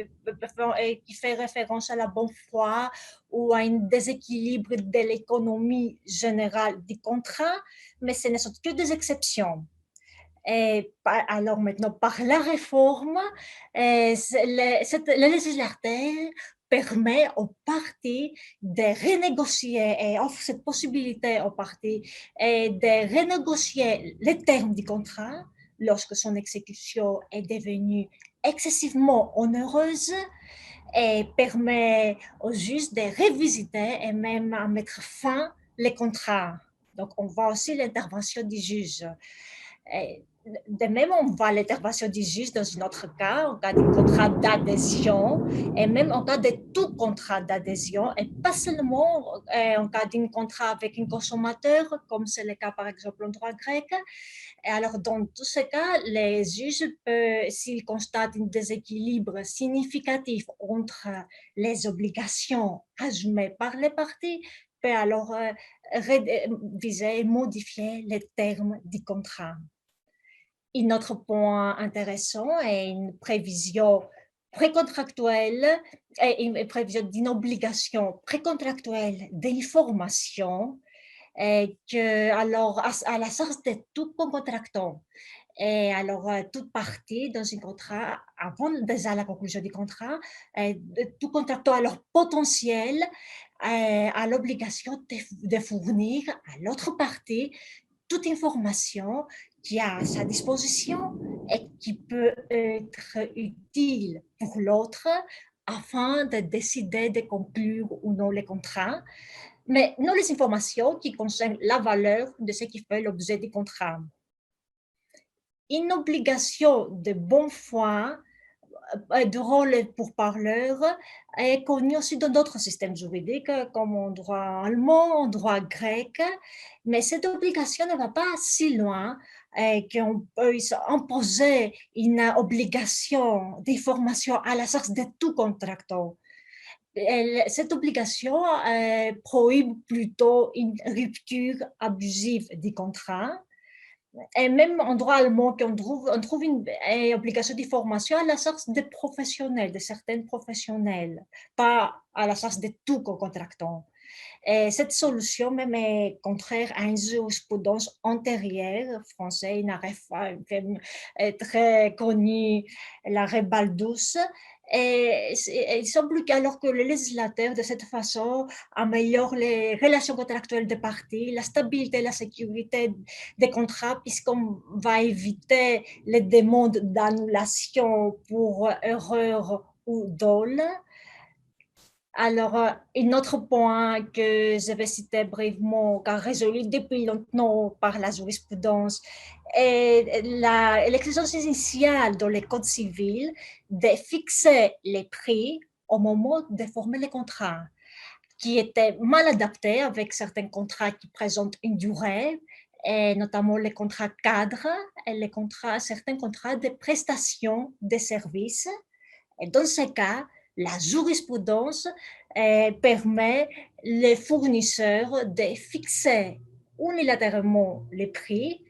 fait référence à la bonne foi ou à un déséquilibre de l'économie générale du contrat, mais ce ne sont que des exceptions. Et alors maintenant, par la réforme, le législateur permet aux parties de renégocier et offre cette possibilité aux parties de renégocier les termes du contrat lorsque son exécution est devenue excessivement onéreuse et permet aux juges de revisiter et même à mettre fin les contrats. Donc, on voit aussi l'intervention du juge. De même, on voit l'intervention du juge dans un autre cas, en cas d'un contrat d'adhésion, et même en cas de tout contrat d'adhésion, et pas seulement en cas d'un contrat avec un consommateur, comme c'est le cas par exemple en droit grec. Et alors, dans tous ces cas, les juges peuvent, s'ils constatent un déséquilibre significatif entre les obligations assumées par les parties, peuvent alors réviser et modifier les termes du contrat. Un autre point intéressant est une prévision précontractuelle et une prévision d'une obligation précontractuelle d'information que, alors, à la charge de tout contractant. Et alors, toute partie dans un contrat, avant déjà la conclusion du contrat, tout contractant alors potentiel a l'obligation de fournir à l'autre partie toute information qui est à sa disposition et qui peut être utile pour l'autre afin de décider de conclure ou non les contrats, mais non les informations qui concernent la valeur de ce qui fait l'objet du contrat. Une obligation de bonne foi de rôle pourparleur est connue aussi dans d'autres systèmes juridiques, comme en droit allemand, en droit grec, mais cette obligation ne va pas si loin qu'on peut imposer une obligation d'information à la charge de tout contractant. Cette obligation prohibe plutôt une rupture abusive du contrat. Et même en droit allemand, on trouve une obligation de formation à la charge des professionnels, de certains professionnels, pas à la charge de tout contractant. Et cette solution même est contraire à une jurisprudence antérieure française, une réforme très connue, l'arrêt Baldus. Et il semble qu'alors que le législateur, de cette façon, améliore les relations contractuelles des parties, la stabilité et la sécurité des contrats, puisqu'on va éviter les demandes d'annulation pour erreur ou dol. Alors, un autre point que je vais citer brièvement, car résolu depuis longtemps par la jurisprudence, est l'exigence initiale dans les codes civils de fixer les prix au moment de former les contrats, qui était mal adapté avec certains contrats qui présentent une durée, et notamment les contrats cadres et certains contrats de prestation de services. Et dans ce cas, la jurisprudence permet les fournisseurs de fixer unilatéralement les prix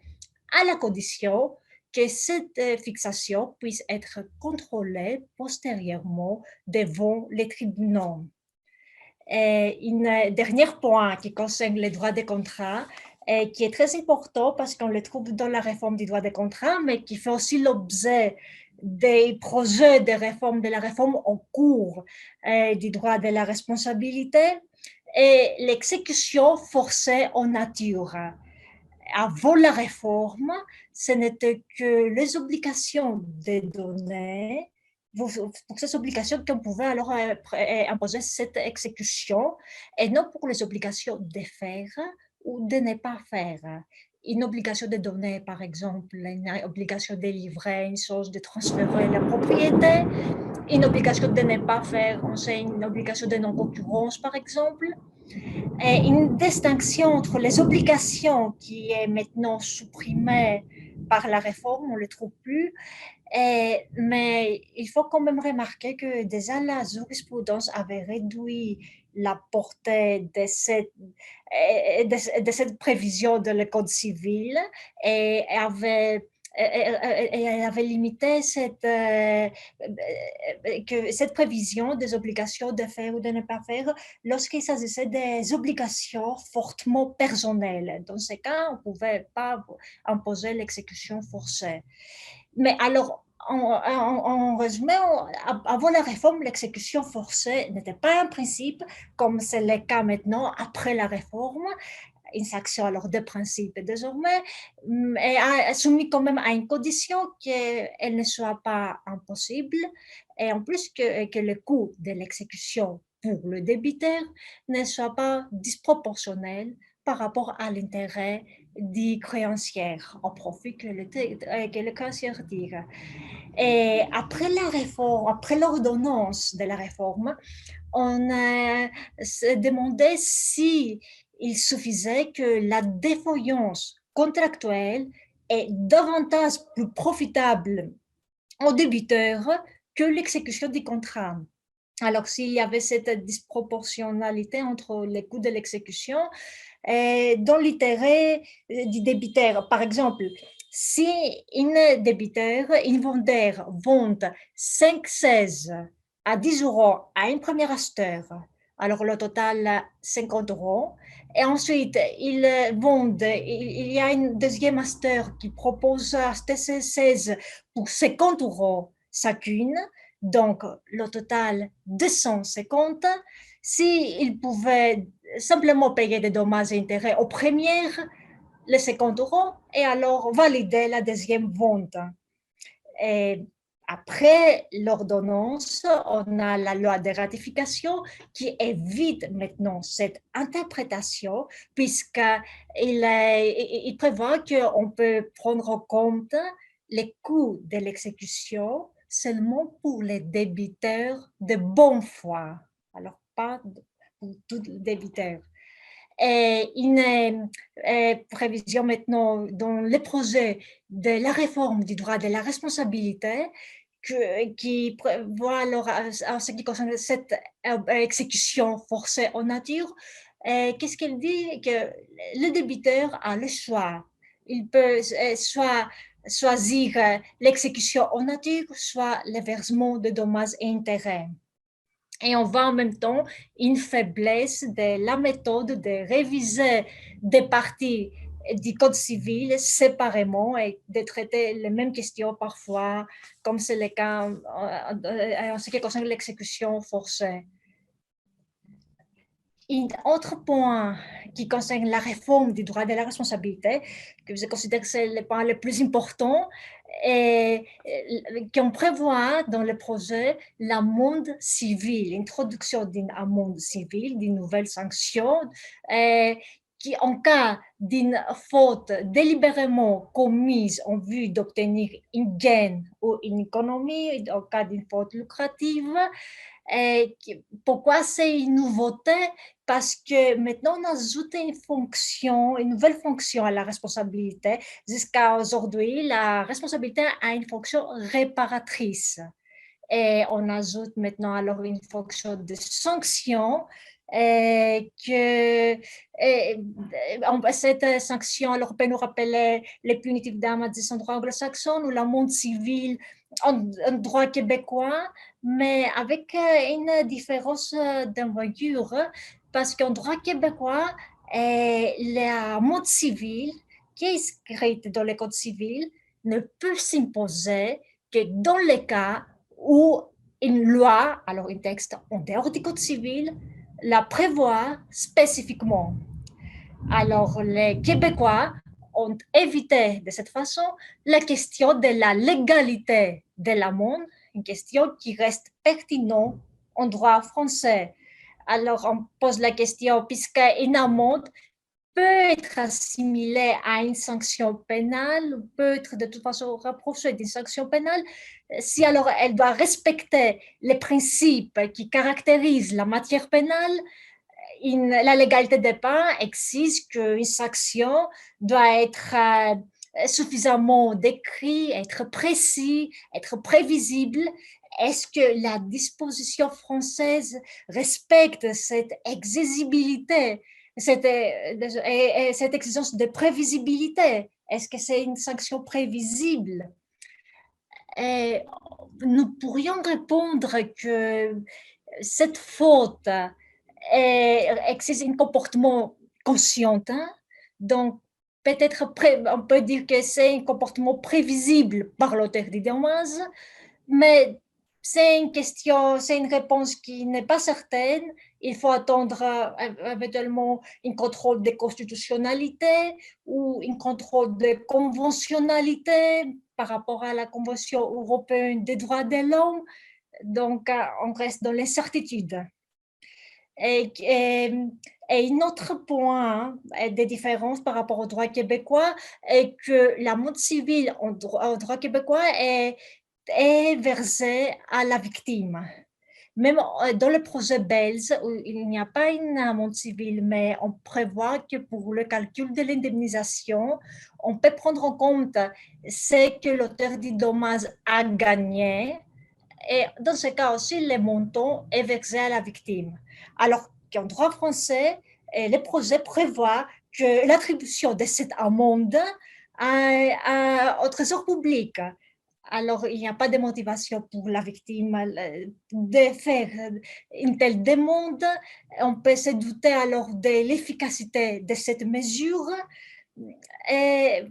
à la condition que cette fixation puisse être contrôlée postérieurement devant les tribunaux. Et un dernier point qui concerne les droits des contrats, qui est très important parce qu'on le trouve dans la réforme du droit des contrats, mais qui fait aussi l'objet des projets de réforme de la réforme en cours du droit de la responsabilité, et l'exécution forcée en nature. Avant la réforme, ce n'était que les obligations de donner, pour ces obligations qu'on pouvait alors imposer cette exécution, et non pour les obligations de faire ou de ne pas faire. Une obligation de donner, par exemple, une obligation de livrer une chose, de transférer la propriété, une obligation de ne pas faire, on sait une obligation de non-concurrence, par exemple. Et une distinction entre les obligations qui est maintenant supprimée par la réforme, on ne le trouve plus, mais il faut quand même remarquer que déjà la jurisprudence avait réduit la portée de cette prévision dans le Code civil et avait limité cette prévision des obligations de faire ou de ne pas faire lorsqu'il s'agissait des obligations fortement personnelles. Dans ce cas, on ne pouvait pas imposer l'exécution forcée. Mais alors, en résumé, avant la réforme, l'exécution forcée n'était pas un principe, comme c'est le cas maintenant après la réforme. Une sanction alors de principe désormais, est soumise quand même à une condition qu'elle ne soit pas impossible, et en plus que le coût de l'exécution pour le débiteur ne soit pas disproportionnel par rapport à l'intérêt du créancier, au profit que le créancier tire. Et après la réforme, après l'ordonnance de la réforme, on se demandait si il suffisait que la défaillance contractuelle est davantage plus profitable aux débiteurs que l'exécution du contrat. Alors, s'il y avait cette disproportionnalité entre les coûts de l'exécution et dans l'intérêt du débiteur, par exemple, si un vendeur vend 5,16 à 10 € à un premier acheteur, alors le total 50 €, Et ensuite, ils vendent, il y a un deuxième master qui propose à TC16 pour 50 € chacune, donc le total 250. S'ils pouvaient simplement payer des dommages et intérêts aux premières, les 50 € et alors valider la deuxième vente. Et après l'ordonnance, on a la loi de ratification qui évite maintenant cette interprétation puisqu'il prévoit qu'on peut prendre en compte les coûts de l'exécution seulement pour les débiteurs de bonne foi. Alors, pas pour tous les débiteurs. Et une prévision maintenant dans le projet de la réforme du droit de la responsabilité qui prévoit alors en ce qui concerne cette exécution forcée en nature. Qu'est-ce qu'elle dit? Que le débiteur a le choix. Il peut soit choisir l'exécution en nature, soit le versement de dommages et intérêts. Et on voit en même temps une faiblesse de la méthode de réviser des parties du Code civil séparément et de traiter les mêmes questions parfois, comme c'est le cas en ce qui concerne l'exécution forcée. Un autre point qui concerne la réforme du droit de la responsabilité, que je considère que c'est le point le plus important, et qu'on prévoit dans le projet l'amende civile, l'introduction d'une amende civile, d'une nouvelle sanction, qui, en cas d'une faute délibérément commise en vue d'obtenir une gain ou une économie, en cas d'une faute lucrative. Et pourquoi c'est une nouveauté? Parce que maintenant, on ajoute une nouvelle fonction à la responsabilité. Jusqu'à aujourd'hui, la responsabilité a une fonction réparatrice. Et on ajoute maintenant alors une fonction de sanction cette sanction alors peut nous rappeler les punitive damages en droit anglo-saxon ou l'amende civile en droit québécois, mais avec une différence d'envergure parce qu'en droit québécois, l'amende civile qui est inscrite dans le code civil ne peut s'imposer que dans les cas où une loi, alors un texte en dehors du code civil, la prévoit spécifiquement. Alors, les Québécois ont évité de cette façon la question de la légalité de l'amende, une question qui reste pertinente en droit français. Alors, on pose la question, puisqu'une amende peut être assimilée à une sanction pénale, peut être de toute façon rapprochée d'une sanction pénale, si alors elle doit respecter les principes qui caractérisent la matière pénale, la légalité des peines exige qu'une sanction doit être suffisamment décrite, être précis, être prévisible. Est-ce que la disposition française respecte cette exigibilité, cette exigence de prévisibilité? Est-ce que c'est une sanction prévisible? Et nous pourrions répondre que cette faute exige un comportement conscient. Donc, peut-être on peut dire que c'est un comportement prévisible par l'auteur des dommages, mais c'est une réponse qui n'est pas certaine. Il faut attendre éventuellement un contrôle de constitutionnalité ou un contrôle de conventionnalité par rapport à la Convention européenne des droits de l'homme. Donc, on reste dans l'incertitude. Et un autre point de différence par rapport au droit québécois est que l'amende civile au droit québécois est versée à la victime. Même dans le projet belge, où il n'y a pas une amende civile, mais on prévoit que pour le calcul de l'indemnisation, on peut prendre en compte ce que l'auteur du dommage a gagné. Et dans ce cas aussi, le montant est versé à la victime. Alors qu'en droit français, le projet prévoit que l'attribution de cette amende au trésor public, alors il n'y a pas de motivation pour la victime de faire une telle demande. On peut se douter alors de l'efficacité de cette mesure. Et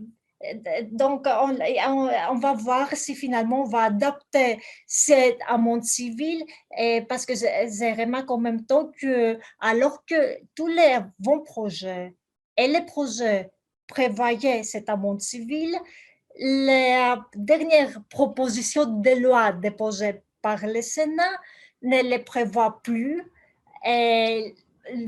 donc, on va voir si finalement on va adapter cette amende civile, parce que je remarque en même temps que, alors que tous les bons projets et les projets prévoyaient cette amende civile, la dernière proposition de loi déposée par le Sénat ne les prévoit plus. Et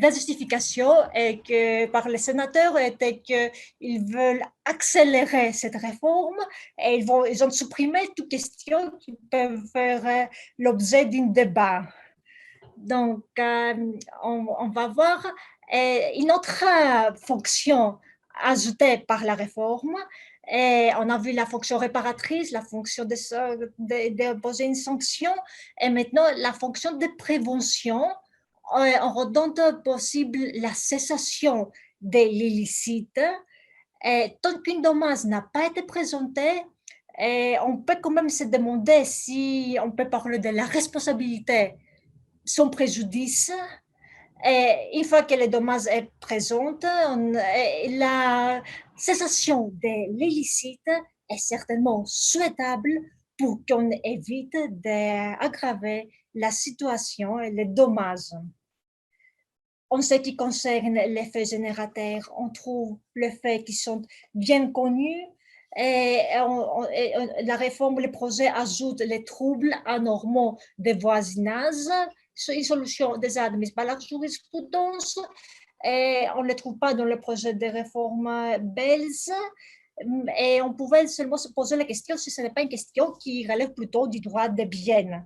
la justification est que, par les sénateurs était qu'ils veulent accélérer cette réforme et ils ont supprimé toute question qui peut faire l'objet d'un débat. Donc, on va voir. Une autre fonction ajoutée par la réforme, et on a vu la fonction réparatrice, la fonction d'imposer une sanction, et maintenant la fonction de prévention. On redonne possible la cessation de l'illicite. Tant qu'un dommage n'a pas été présenté, on peut quand même se demander si on peut parler de la responsabilité sans préjudice. Et une fois que le dommage est présent, la cessation de l'illicite est certainement souhaitable pour qu'on évite d'aggraver la situation et les dommages. En ce qui concerne les faits générateurs, on trouve les faits qui sont bien connus. Et la réforme, le projet ajoute les troubles anormaux de voisinage, une solution déjà admise par la jurisprudence, et on ne le trouve pas dans le projet de réforme belge. Et on pouvait seulement se poser la question si ce n'est pas une question qui relève plutôt du droit des biens.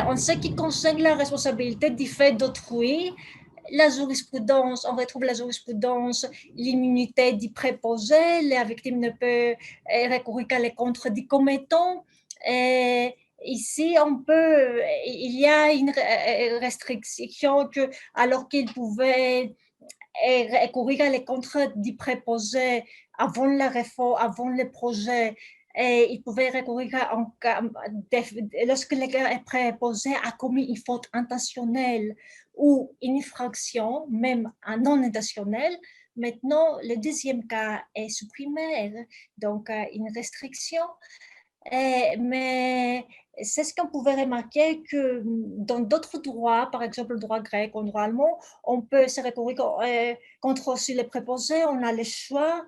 En ce qui concerne la responsabilité du fait d'autrui, la jurisprudence, on retrouve la jurisprudence, l'immunité du préposé, la victime ne peut recourir qu'à l'encontre du commettant. Ici, il y a une restriction que, alors qu'il pouvait recourir à l'encontre du préposé avant la réforme, avant le projet, et il pouvait recourir lorsque le préposé a commis une faute intentionnelle ou une infraction, même non intentionnelle. Maintenant, le deuxième cas est supprimé, donc une restriction. Mais c'est ce qu'on pouvait remarquer que dans d'autres droits, par exemple le droit grec ou le droit allemand, on peut se recourir contre aussi les préposés, on a le choix.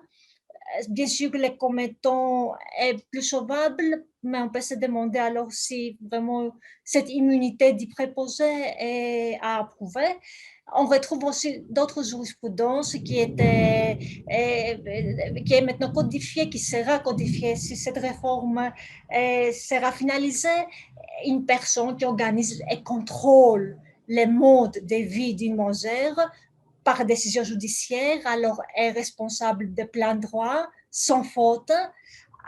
Bien sûr que le commettant est plus sauvable, mais on peut se demander alors si vraiment cette immunité du préposé est à approuver. On retrouve aussi d'autres jurisprudences qui est maintenant codifiée, qui sera codifiée si cette réforme sera finalisée. Une personne qui organise et contrôle les modes de vie d'une mesure par décision judiciaire, alors est responsable de plein droit, sans faute,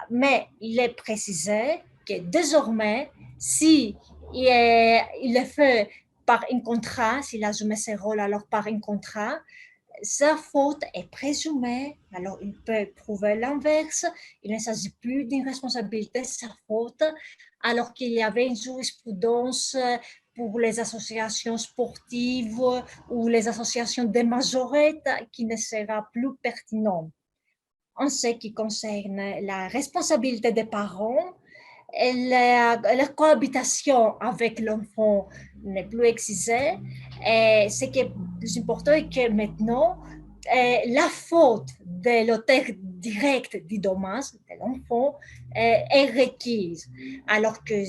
mais il est précisé que désormais, si il est fait par un contrat, s'il a joué ce rôle alors par un contrat, sa faute est présumée, alors il peut prouver l'inverse, il ne s'agit plus d'une responsabilité, sa faute, alors qu'il y avait une jurisprudence pour les associations sportives ou les associations de majorettes qui ne sera plus pertinent. En ce qui concerne la responsabilité des parents, la cohabitation avec l'enfant n'est plus excisée. Et ce qui est plus important est que maintenant, la faute de l'auteur direct du dommage de l'enfant est requise. Alors que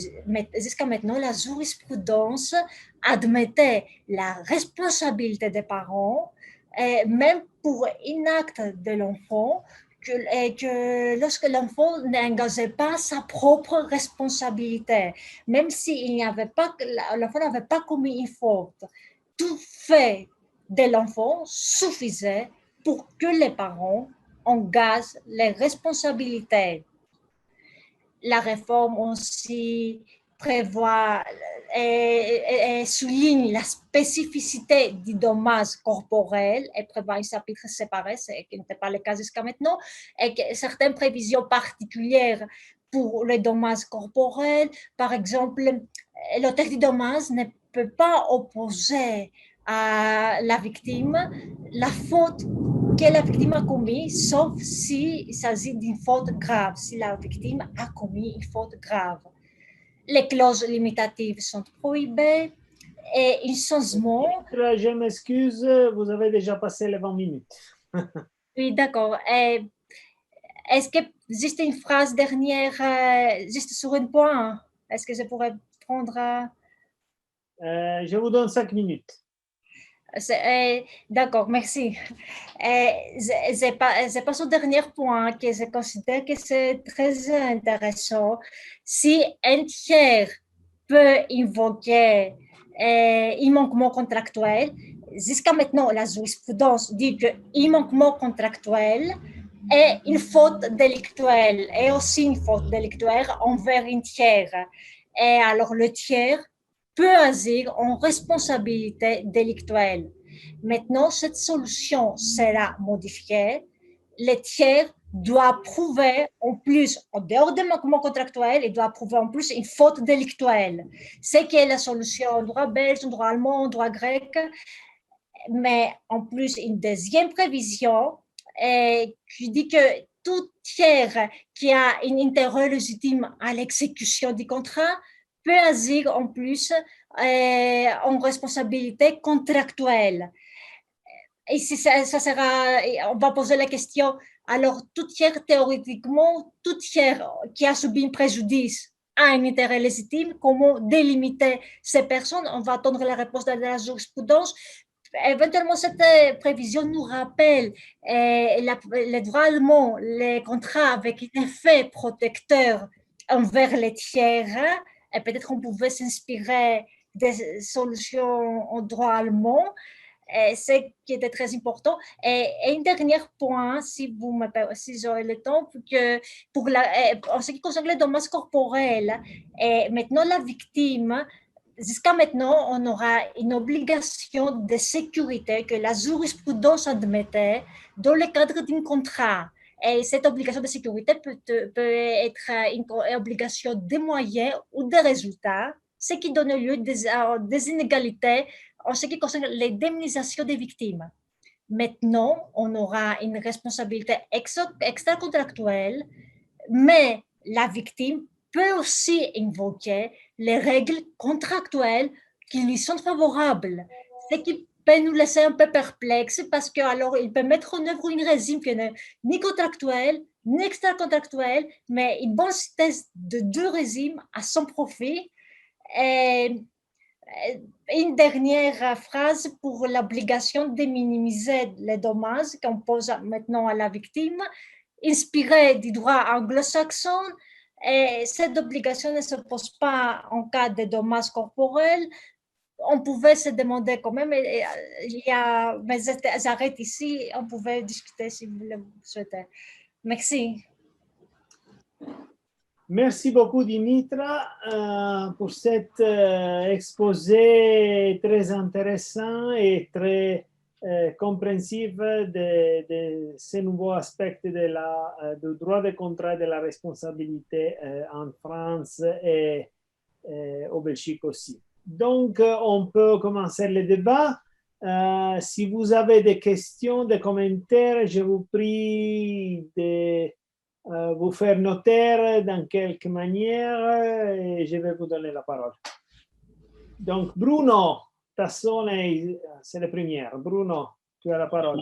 jusqu'à maintenant, la jurisprudence admettait la responsabilité des parents, même pour un acte de l'enfant, que lorsque l'enfant n'engageait pas sa propre responsabilité, même si l'enfant n'avait pas commis une faute, tout fait de l'enfant suffisait pour que les parents engagent les responsabilités. La réforme aussi prévoit souligne la spécificité du dommage corporel et prévoit un chapitre séparé, ce qui n'était pas le cas jusqu'à maintenant, et que certaines prévisions particulières pour les dommages corporels. Par exemple, l'auteur du dommage ne peut pas opposer à la victime la faute que la victime a commise, sauf s'il s'agit d'une faute grave, si la victime a commis une faute grave. Les clauses limitatives sont prohibées et un changement. Je m'excuse, vous avez déjà passé les 20 minutes. Oui, d'accord. Est-ce que juste une phrase dernière, juste sur un point, est-ce que je pourrais prendre... Je vous donne 5 minutes. D'accord, merci. C'est pas ce dernier point que je considère que c'est très intéressant. Si un tiers peut invoquer un manquement contractuel, jusqu'à maintenant, la jurisprudence dit qu'un manquement contractuel est une faute délictuelle, et aussi une faute délictuelle envers un tiers. Et alors, le tiers peut agir en responsabilité délictuelle. Maintenant, cette solution sera modifiée. Le tiers doit prouver en plus, en dehors des manquements contractuels, il doit prouver en plus une faute délictuelle. C'est qui est la solution en droit belge, en droit allemand, en droit grec, mais en plus, une deuxième prévision qui dit que tout tiers qui a un intérêt légitime à l'exécution du contrat peut agir en plus en responsabilité contractuelle. Et si ça sera, on va poser la question, alors tout tiers théoriquement, tout tiers qui a subi un préjudice a un intérêt légitime, comment délimiter ces personnes? On va attendre la réponse de la jurisprudence. Éventuellement, cette prévision nous rappelle les droits allemands, les contrats avec un effet protecteur envers les tiers, et peut-être qu'on pouvait s'inspirer des solutions en droit allemand, ce qui était très important. Et un dernier point, si j'aurai le temps, que en ce qui concerne les dommages corporels, maintenant la victime, jusqu'à maintenant, on aura une obligation de sécurité que la jurisprudence admettait dans le cadre d'un contrat. Et cette obligation de sécurité peut être une obligation de moyens ou de résultats, ce qui donne lieu à des inégalités en ce qui concerne l'indemnisation des victimes. Maintenant, on aura une responsabilité extra-contractuelle, mais la victime peut aussi invoquer les règles contractuelles qui lui sont favorables, ce qui peut nous laisser un peu perplexes parce qu'alors il peut mettre en œuvre un régime qui n'est ni contractuel, ni extra-contractuel, mais une bonne synthèse de deux régimes à son profit. Et une dernière phrase pour l'obligation de minimiser les dommages qu'on pose maintenant à la victime, inspirée du droit anglo-saxon. Et cette obligation ne se pose pas en cas de dommages corporels. On pouvait se demander quand même, mais j'arrête ici, on pouvait discuter si vous le souhaitez. Merci. Merci beaucoup, Dimitra, pour cet exposé très intéressant et très compréhensif de ces nouveaux aspects du droit des contrats et de la responsabilité en France et au Belgique aussi. Donc, on peut commencer le débat. Si vous avez des questions, des commentaires, je vous prie de vous faire noter dans quelque manière et je vais vous donner la parole. Donc, Bruno, ta sonne, c'est la première. Bruno, tu as la parole.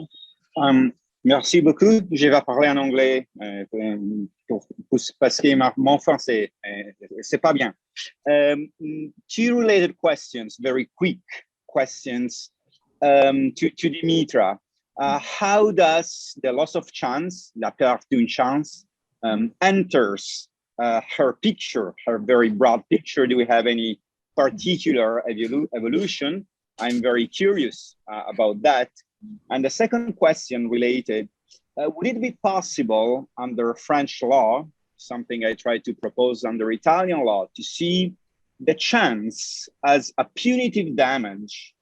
Merci beaucoup. Je vais parler en anglais parce que mon français, c'est pas bien. Two related questions, very quick questions to Dimitra. How does the loss of chance, la perte d'une chance, enters her picture, her very broad picture? Do we have any particular evolution? I'm very curious about that. And the second question related, would it be possible under French law, something I try to propose under Italian law, to see the chance as a punitive damage,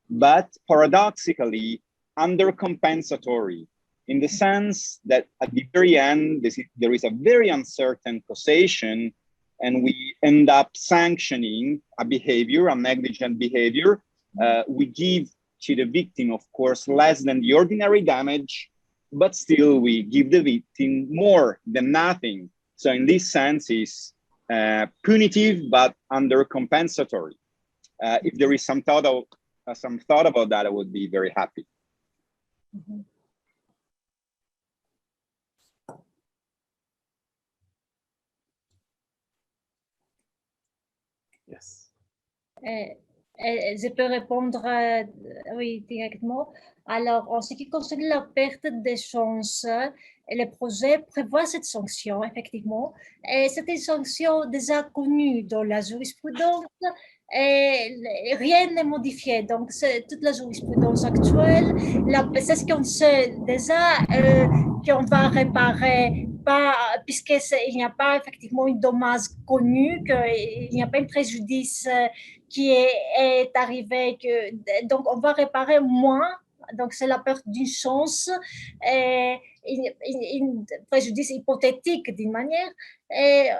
but paradoxically undercompensatory, in the sense that at the very end, there is a very uncertain causation, and we end up sanctioning a behavior, a negligent behavior. We give to the victim, of course, less than the ordinary damage, but still we give the victim more than nothing. So in this sense, it's punitive, but undercompensatory. If there is some thought about that, I would be very happy. Mhm. Yes. Je peux répondre oui, directement. Alors, en ce qui concerne la perte des chances, le projet prévoit cette sanction, effectivement. Et c'est une sanction déjà connue dans la jurisprudence et rien n'est modifié. Donc, c'est toute la jurisprudence actuelle. C'est ce qu'on sait déjà, qu'on va réparer, puisqu'il n'y a pas effectivement un dommage connu, qu'il n'y a pas un préjudice qui est arrivé, donc on va réparer moins, donc c'est la perte d'une chance, un préjudice hypothétique d'une manière, mais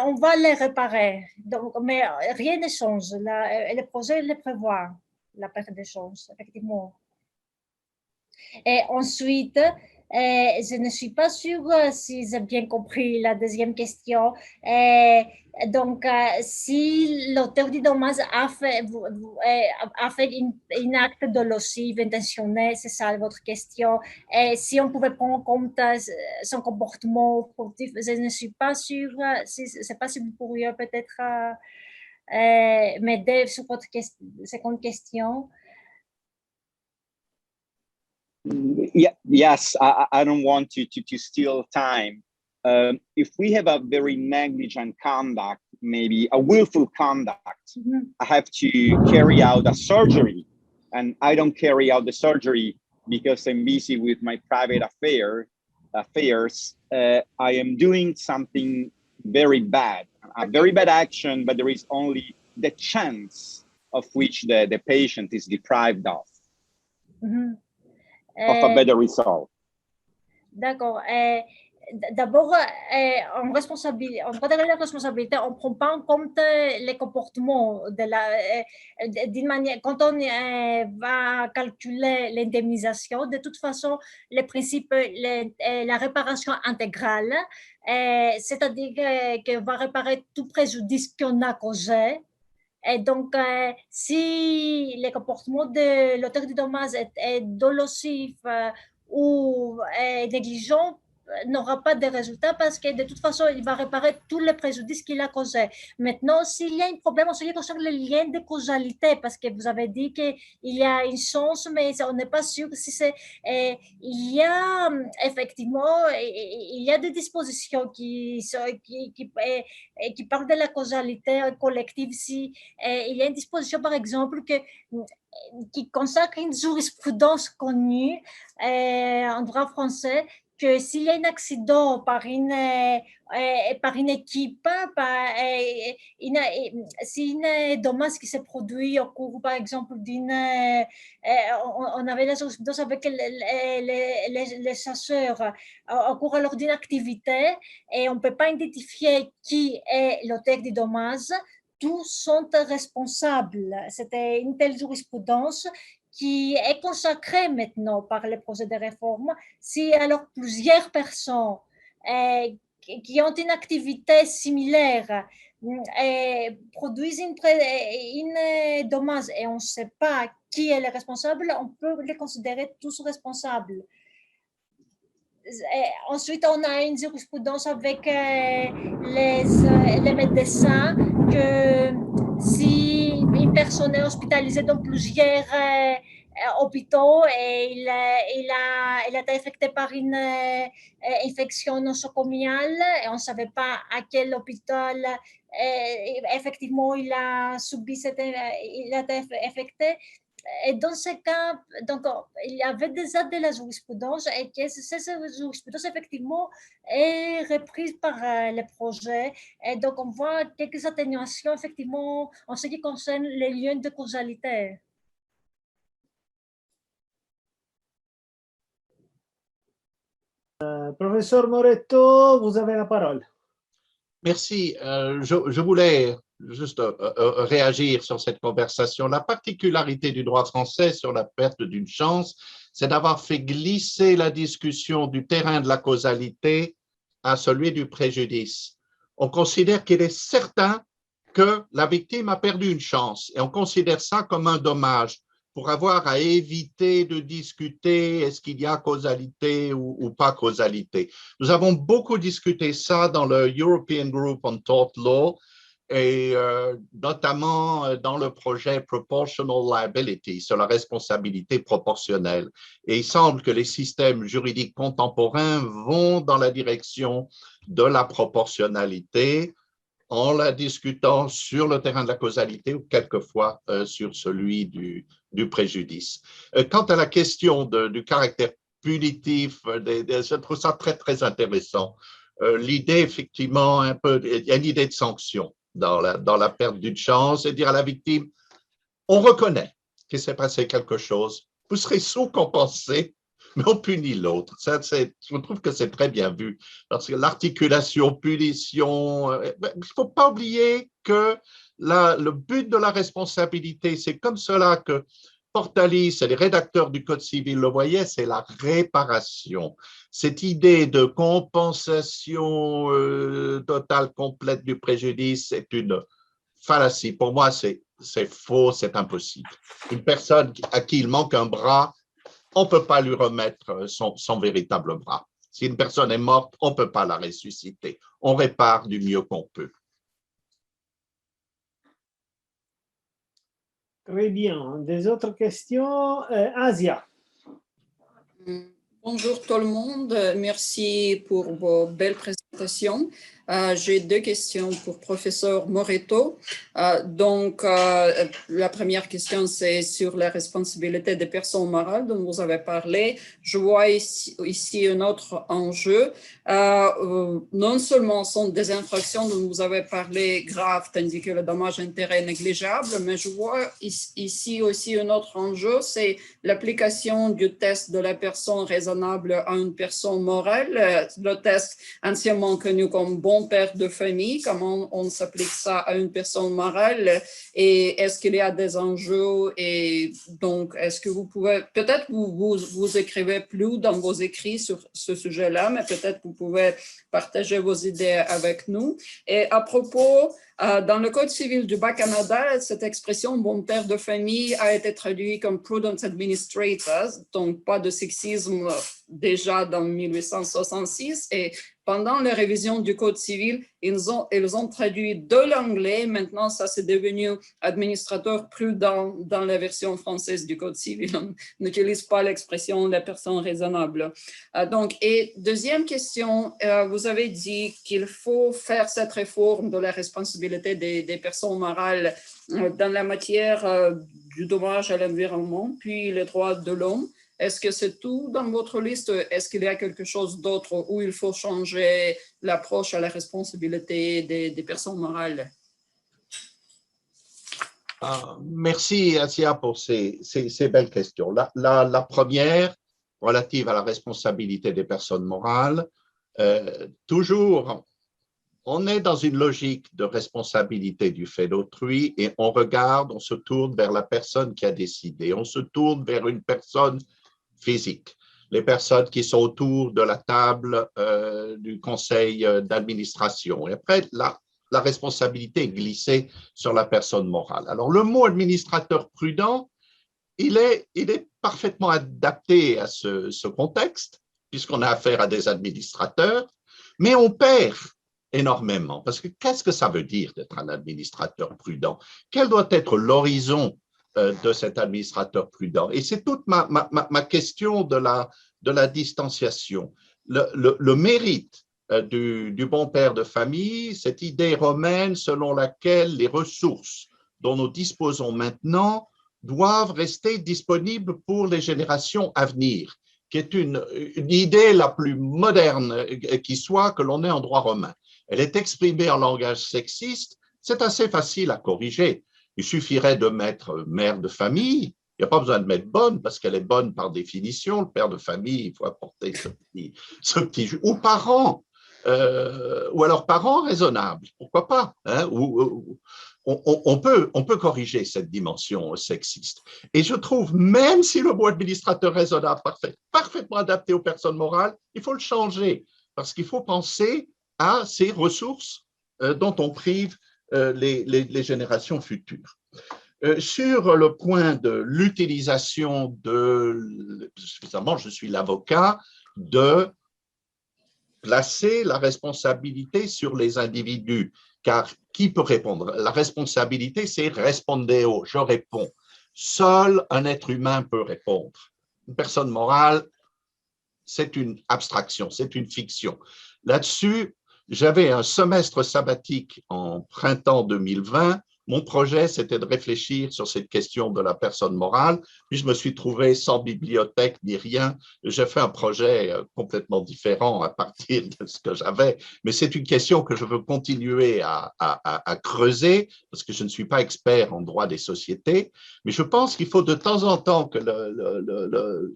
on va les réparer, donc, mais rien ne change, le projet le prévoit, la perte de chance, effectivement. Et ensuite, je ne suis pas sûre si j'ai bien compris la deuxième question. Donc, si l'auteur du dommage a fait un acte dolosif, intentionnel, c'est ça votre question. Et si on pouvait prendre en compte son comportement sportif, je ne suis pas sûre. Je ne sais pas si vous pourriez peut-être m'aider sur votre seconde question. Yeah, yes, I don't want to steal time. If we have a very negligent conduct, maybe a willful conduct, I have to carry out a surgery, and I don't carry out the surgery because I'm busy with my private affairs. I am doing something very bad, a very bad action, but there is only the chance of which the patient is deprived of. Of a better result. D'accord. D'abord, en droit de la responsabilité, on ne prend pas en compte les comportements d'une manière. Quand on va calculer l'indemnisation, de toute façon, le principe, la réparation intégrale, c'est-à-dire qu'on va réparer tout préjudice qu'on a causé. Et donc, si le comportement de l'auteur du dommage est dolosif ou négligent, n'aura pas de résultat parce que de toute façon, il va réparer tous les préjudices qu'il a causés. Maintenant, s'il y a un problème en ce qui concerne le lien de causalité, parce que vous avez dit qu'il y a une chance, mais on n'est pas sûr si c'est... il y a effectivement, il y a des dispositions qui parlent de la causalité collective. Si il y a une disposition, par exemple, qui consacre une jurisprudence connue en droit français, que s'il y a un accident par une équipe, si un dommage qui s'est produit au cours, par exemple, on avait la jurisprudence avec les chasseurs au cours alors d'une activité, et on ne peut pas identifier qui est l'auteur du dommage, tous sont responsables. C'était une telle jurisprudence qui est consacrée maintenant par le projet de réforme. Si alors plusieurs personnes qui ont une activité similaire produisent une dommage et on ne sait pas qui est le responsable, on peut les considérer tous responsables. Ensuite, on a une jurisprudence avec les médecins que si une personne est hospitalisée dans plusieurs hôpitaux et il a été affecté par une infection nosocomiale et on ne savait pas à quel hôpital effectivement il a subi il a été affecté. et dans ce cas, donc, il y avait déjà de la jurisprudence et que cette jurisprudence, effectivement, est reprise par le projet. Et donc, on voit quelques atténuations, effectivement, en ce qui concerne les liens de causalité. Professeur Moretto, vous avez la parole. Merci. Je voulais juste réagir sur cette conversation. La particularité du droit français sur la perte d'une chance, c'est d'avoir fait glisser la discussion du terrain de la causalité à celui du préjudice. On considère qu'il est certain que la victime a perdu une chance et on considère ça comme un dommage pour avoir à éviter de discuter est-ce qu'il y a causalité ou pas causalité. Nous avons beaucoup discuté ça dans le European Group on Tort Law et notamment dans le projet Proportional Liability sur la responsabilité proportionnelle. Et il semble que les systèmes juridiques contemporains vont dans la direction de la proportionnalité en la discutant sur le terrain de la causalité ou quelquefois sur celui du préjudice. Quant à la question du caractère punitif, je trouve ça très, très intéressant. L'idée, effectivement, un peu, il y a une idée de sanction dans la perte d'une chance et dire à la victime, on reconnaît qu'il s'est passé quelque chose, vous serez sous-compensé, mais on punit l'autre. Je trouve que c'est très bien vu, parce que l'articulation, punition, il ne faut pas oublier que le but de la responsabilité, c'est comme cela que Portalis et les rédacteurs du Code civil le voyaient, c'est la réparation. Cette idée de compensation totale, complète du préjudice, c'est une fallacie. Pour moi, c'est faux, c'est impossible. Une personne à qui il manque un bras, on ne peut pas lui remettre son véritable bras. Si une personne est morte, on ne peut pas la ressusciter. On répare du mieux qu'on peut. Très bien. Des autres questions? Asia. Bonjour tout le monde. Merci pour vos belles présentations. J'ai deux questions pour professeur Moretto. La première question, c'est sur la responsabilité des personnes morales dont vous avez parlé. Je vois ici un autre enjeu. Non seulement sont des infractions dont vous avez parlé graves, tandis que le dommage-intérêt est négligeable, mais je vois ici aussi un autre enjeu, c'est l'application du test de la personne raisonnable à une personne morale, le test anciennement connu comme bon père de famille, comment on s'applique ça à une personne morale et est-ce qu'il y a des enjeux et donc est-ce que vous pouvez, peut-être vous écrivez plus dans vos écrits sur ce sujet-là, mais peut-être vous pouvez partager vos idées avec nous. Et à propos, dans le Code civil du Bas-Canada, cette expression « bon père de famille » a été traduite comme « prudent administrators », donc pas de sexisme déjà dans 1866. Et pendant la révision du Code civil, ils ont traduit de l'anglais. Maintenant, ça c'est devenu administrateur prudent dans la version française du Code civil. On n'utilise pas l'expression « la personne raisonnable ». Et deuxième question, vous avez dit qu'il faut faire cette réforme de la responsabilité des personnes morales dans la matière du dommage à l'environnement, puis les droits de l'homme. Est-ce que c'est tout dans votre liste? Est-ce qu'il y a quelque chose d'autre où il faut changer l'approche à la responsabilité des personnes morales? Merci, Asia, pour ces belles questions. La première, relative à la responsabilité des personnes morales, toujours, on est dans une logique de responsabilité du fait d'autrui et on se tourne vers la personne qui a décidé, on se tourne vers une personne physique, les personnes qui sont autour de la table du conseil d'administration. Et après, la responsabilité est glissée sur la personne morale. Alors, le mot administrateur prudent, il est parfaitement adapté à ce contexte, puisqu'on a affaire à des administrateurs, mais on perd énormément. Parce que qu'est-ce que ça veut dire d'être un administrateur prudent? Quel doit être l'horizon de cet administrateur prudent? Et c'est toute ma question de la distanciation. Le mérite du bon père de famille, cette idée romaine selon laquelle les ressources dont nous disposons maintenant doivent rester disponibles pour les générations à venir, qui est une idée la plus moderne qui soit que l'on ait en droit romain. Elle est exprimée en langage sexiste, c'est assez facile à corriger. Il suffirait de mettre mère de famille, il n'y a pas besoin de mettre bonne parce qu'elle est bonne par définition, le père de famille, il faut apporter ce petit ou parent, ou alors parent raisonnable, pourquoi pas, hein, on peut corriger cette dimension sexiste. Et je trouve, même si le mot administrateur raisonnable parfaitement adapté aux personnes morales, il faut le changer parce qu'il faut penser à ces ressources dont on prive les générations futures. Sur le point de l'utilisation de, évidemment, je suis l'avocat, de placer la responsabilité sur les individus. Car qui peut répondre? La responsabilité, c'est respondeo, je réponds. Seul un être humain peut répondre. Une personne morale, c'est une abstraction, c'est une fiction. Là-dessus, j'avais un semestre sabbatique en printemps 2020. Mon projet, c'était de réfléchir sur cette question de la personne morale. Puis je me suis trouvé sans bibliothèque ni rien. J'ai fait un projet complètement différent à partir de ce que j'avais. Mais c'est une question que je veux continuer à creuser parce que je ne suis pas expert en droit des sociétés. Mais je pense qu'il faut de temps en temps que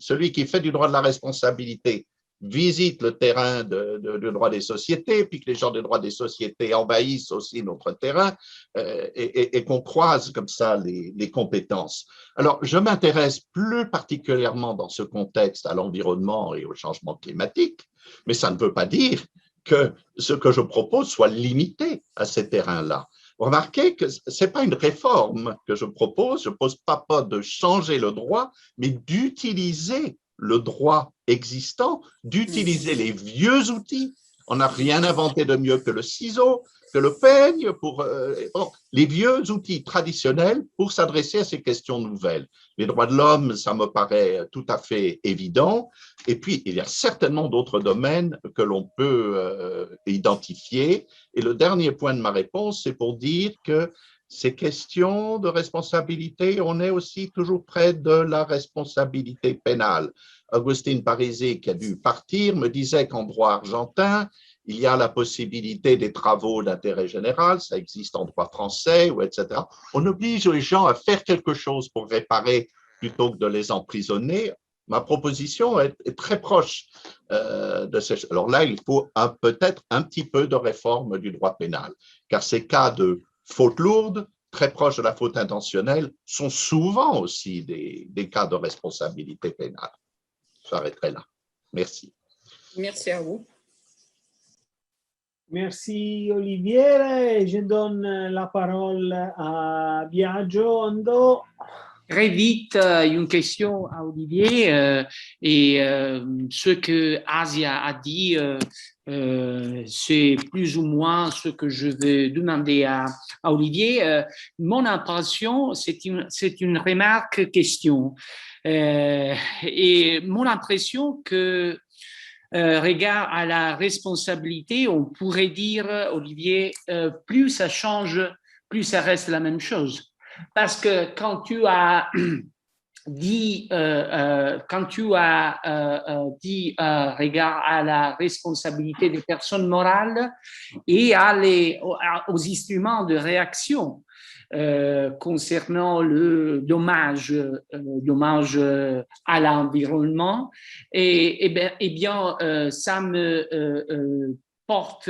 celui qui fait du droit de la responsabilité visite le terrain de droit des sociétés, puis que les gens des droits des sociétés envahissent aussi notre terrain et qu'on croise comme ça les compétences. Alors, je m'intéresse plus particulièrement dans ce contexte à l'environnement et au changement climatique, mais ça ne veut pas dire que ce que je propose soit limité à ces terrains-là. Remarquez que ce n'est pas une réforme que je ne pose pas de changer le droit, mais d'utiliser le droit existant, d'utiliser les vieux outils. On n'a rien inventé de mieux que le ciseau, que le peigne, les vieux outils traditionnels pour s'adresser à ces questions nouvelles. Les droits de l'homme, ça me paraît tout à fait évident. Et puis, il y a certainement d'autres domaines que l'on peut identifier. Et le dernier point de ma réponse, c'est pour dire que ces questions de responsabilité, on est aussi toujours près de la responsabilité pénale. Augustine Parisi, qui a dû partir, me disait qu'en droit argentin, il y a la possibilité des travaux d'intérêt général, ça existe en droit français, ou etc. On oblige les gens à faire quelque chose pour réparer plutôt que de les emprisonner. Ma proposition est très proche de ces. Alors là, il faut peut-être un petit peu de réforme du droit pénal, car ces cas de faute lourde, très proches de la faute intentionnelle, sont souvent aussi des cas de responsabilité pénale. J'arrêterai là. Merci. Merci à vous. Merci Olivier. Je donne la parole à Biagio Ando. Très vite, une question à Olivier et ce que Asia a dit, c'est plus ou moins ce que je veux demander à Olivier. Mon impression, c'est une remarque question et mon impression que regard à la responsabilité, on pourrait dire, Olivier, plus ça change, plus ça reste la même chose. Parce que quand tu as dit, regard à la responsabilité des personnes morales et aux instruments de réaction concernant le dommage à l'environnement, et bien, ça me porte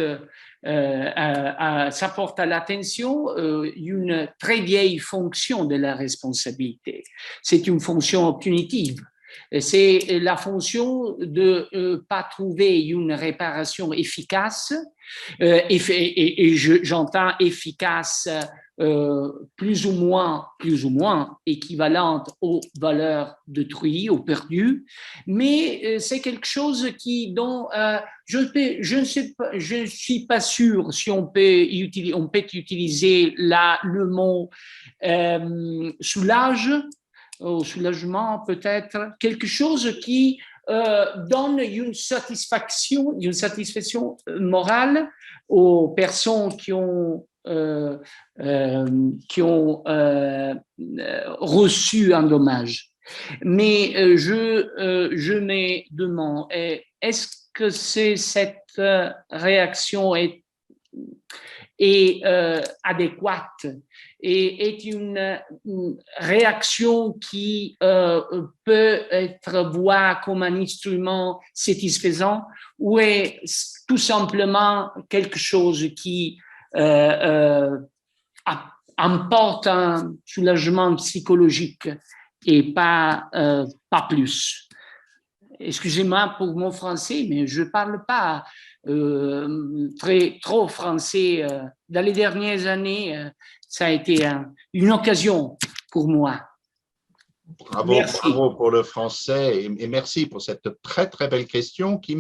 ça porte à l'attention une très vieille fonction de la responsabilité. C'est une fonction punitive. C'est la fonction de pas trouver une réparation efficace, et j'entends efficace plus ou moins équivalente aux valeurs d'autrui, aux perdus, mais c'est quelque chose dont je ne suis pas sûr si on peut utiliser le mot soulagement peut-être, quelque chose qui donne une satisfaction morale aux personnes qui ont reçu un dommage. Mais je me demande, est-ce que cette réaction est adéquate et est une réaction qui peut être vue comme un instrument satisfaisant ou est tout simplement quelque chose qui apporte un soulagement psychologique et pas plus. Excusez-moi pour mon français, mais je ne parle pas trop français. Dans les dernières années, ça a été une occasion pour moi. Bravo, Merci. bravo pour le français et merci pour cette très, très belle question qui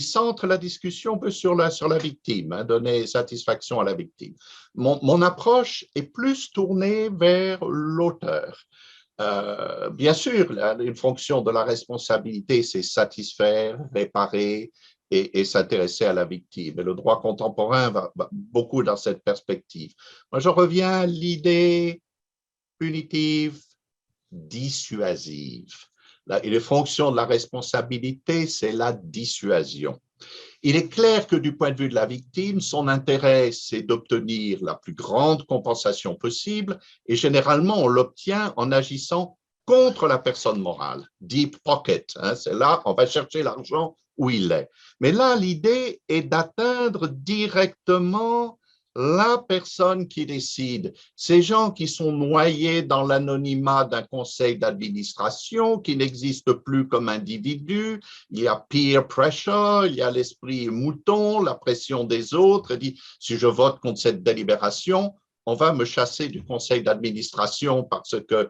centre la discussion un peu sur la victime, hein, donner satisfaction à la victime. Mon approche est plus tournée vers l'auteur. Bien sûr, une fonction de la responsabilité, c'est satisfaire, réparer et s'intéresser à la victime. Et le droit contemporain va beaucoup dans cette perspective. Moi, je reviens à l'idée punitive, dissuasive. Et les fonctions de la responsabilité, c'est la dissuasion. Il est clair que du point de vue de la victime, son intérêt, c'est d'obtenir la plus grande compensation possible et généralement, on l'obtient en agissant contre la personne morale. Deep pocket, hein, c'est là, on va chercher l'argent où il est. Mais là, l'idée est d'atteindre directement la personne qui décide. Ces gens qui sont noyés dans l'anonymat d'un conseil d'administration, qui n'existent plus comme individus, il y a peer pressure, il y a l'esprit mouton, la pression des autres, dit si je vote contre cette délibération, on va me chasser du conseil d'administration parce que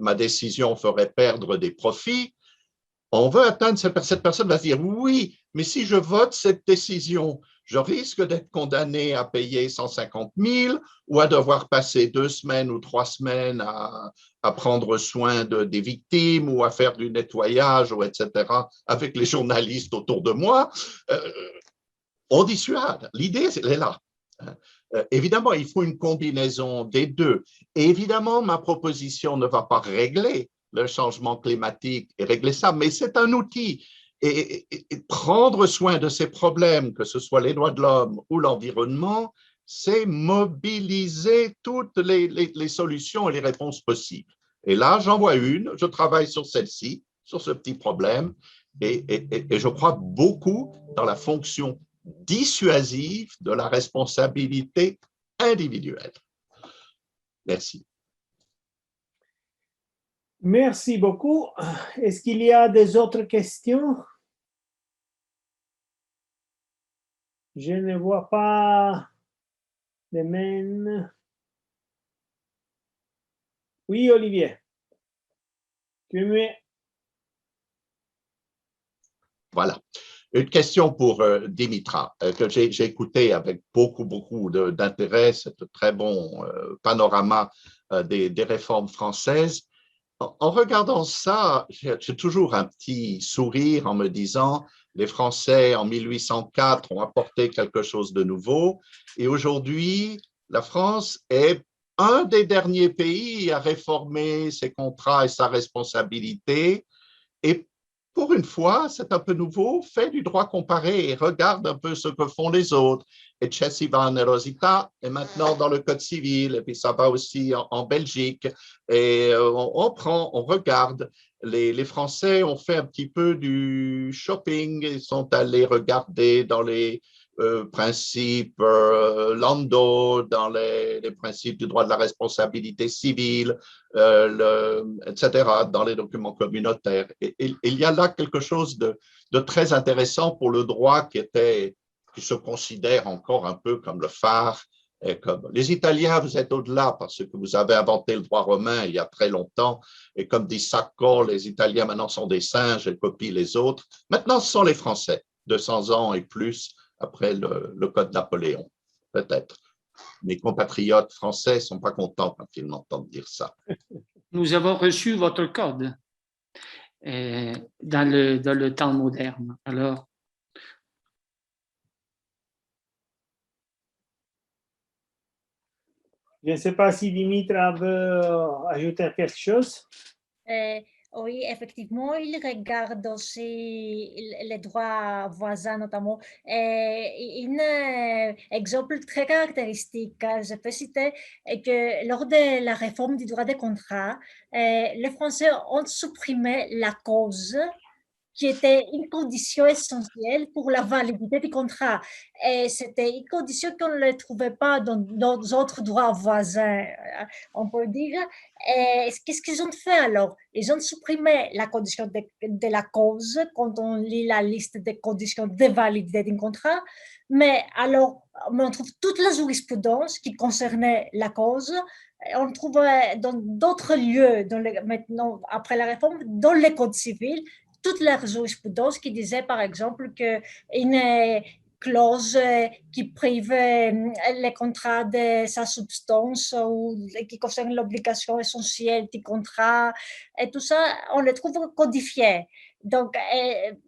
ma décision ferait perdre des profits. On veut atteindre cette personne va se dire oui, mais si je vote cette décision, je risque d'être condamné à payer 150 000 ou à devoir passer 2 semaines ou 3 semaines à prendre soin des victimes ou à faire du nettoyage, ou etc., avec les journalistes autour de moi. On dissuade. L'idée, elle est là. Évidemment, il faut une combinaison des deux. Et évidemment, ma proposition ne va pas régler le changement climatique et régler ça, mais c'est un outil. Et prendre soin de ces problèmes, que ce soit les droits de l'homme ou l'environnement, c'est mobiliser toutes les solutions et les réponses possibles. Et là, j'en vois une, je travaille sur celle-ci, sur ce petit problème, et je crois beaucoup dans la fonction dissuasive de la responsabilité individuelle. Merci. Merci beaucoup. Est-ce qu'il y a des autres questions? Je ne vois pas de mains. Oui, Olivier. Tu es muet. Voilà. Une question pour Dimitra, que j'ai écouté avec beaucoup d'intérêt, ce très bon panorama des réformes françaises. En regardant ça, j'ai toujours un petit sourire en me disant les Français en 1804 ont apporté quelque chose de nouveau et aujourd'hui, la France est un des derniers pays à réformer ses contrats et sa responsabilité. Et pour une fois, c'est un peu nouveau, fait du droit comparé et regarde un peu ce que font les autres. Eccessiva onerosità est maintenant dans le Code civil, et puis ça va aussi en Belgique. Et on regarde. Les Français ont fait un petit peu du shopping, ils sont allés regarder dans les principes Landau, dans les principes du droit de la responsabilité civile, etc., dans les documents communautaires. Et il y a là quelque chose de très intéressant pour le droit qui se considère encore un peu comme le phare. Et comme les Italiens, vous êtes au-delà parce que vous avez inventé le droit romain il y a très longtemps. Et comme dit Sacco, les Italiens maintenant sont des singes et copient les autres. Maintenant, ce sont les Français, 200 ans et plus après le Code Napoléon, peut-être. Mes compatriotes français ne sont pas contents quand ils m'entendent dire ça. Nous avons reçu votre code dans le temps moderne. Alors, Je ne sais pas si Dimitra veut ajouter quelque chose. Oui, effectivement, il regarde aussi les droits voisins, notamment. Un exemple très caractéristique, je peux citer, est que lors de la réforme du droit des contrats, les Français ont supprimé la cause qui était une condition essentielle pour la validité du contrat. Et c'était une condition qu'on ne trouvait pas dans d'autres droits voisins, on peut dire. Et qu'est-ce qu'ils ont fait alors? Ils ont supprimé la condition de la cause quand on lit la liste des conditions de validité d'un contrat. Mais alors, on trouve toute la jurisprudence qui concernait la cause. On trouve dans d'autres lieux, maintenant, après la réforme, dans les codes civils, toute la jurisprudence qui disait, par exemple, qu'une clause qui prive les contrats de sa substance ou qui concerne l'obligation essentielle du contrat, et tout ça, on le trouve codifié. Donc,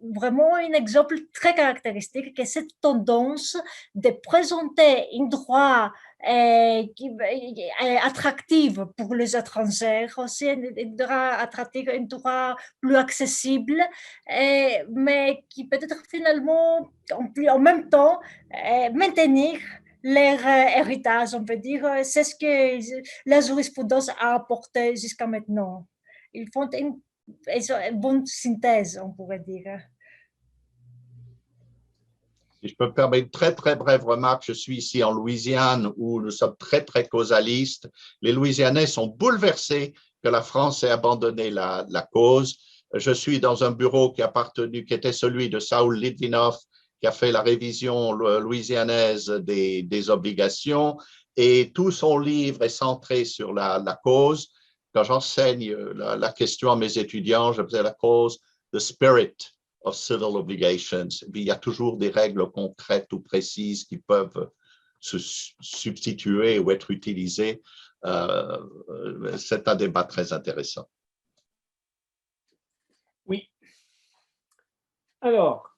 vraiment un exemple très caractéristique que cette tendance de présenter un droit qui est attractive pour les étrangers, aussi un droit attractif, un droit plus accessible, mais qui peut-être finalement, en même temps, maintenir leur héritage, on peut dire. C'est ce que la jurisprudence a apporté jusqu'à maintenant. Ils font une bonne synthèse, on pourrait dire. Si je peux me permettre une très, très brève remarque, je suis ici en Louisiane où nous sommes très, très causalistes. Les Louisianais sont bouleversés que la France ait abandonné la cause. Je suis dans un bureau qui était celui de Saul Litvinov, qui a fait la révision louisianaise des obligations, et tout son livre est centré sur la cause. Quand j'enseigne la question à mes étudiants, je faisais la cause, the spirit of civil obligations. Et puis, il y a toujours des règles concrètes ou précises qui peuvent se substituer ou être utilisées. C'est un débat très intéressant. Oui. Alors,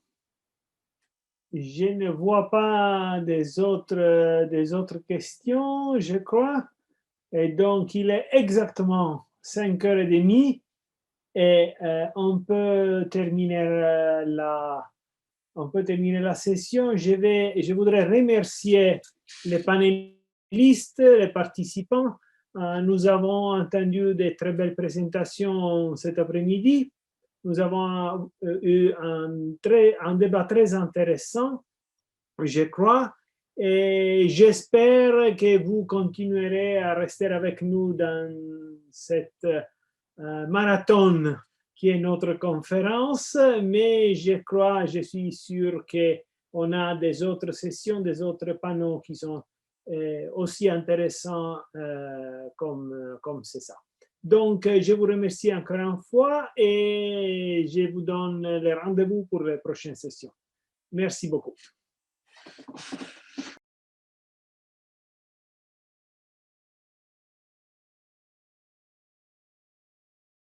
je ne vois pas des autres questions, je crois. Et donc, il est exactement 5h30 et on peut terminer la session. Je voudrais remercier les panélistes, les participants. Nous avons entendu de très belles présentations cet après-midi. Nous avons eu un débat très intéressant, je crois, et j'espère que vous continuerez à rester avec nous dans cette marathon qui est notre conférence, mais je suis sûr qu'on a des autres sessions, des autres panneaux qui sont aussi intéressants comme c'est ça. Donc, je vous remercie encore une fois et je vous donne le rendez-vous pour les prochaines sessions. Merci beaucoup.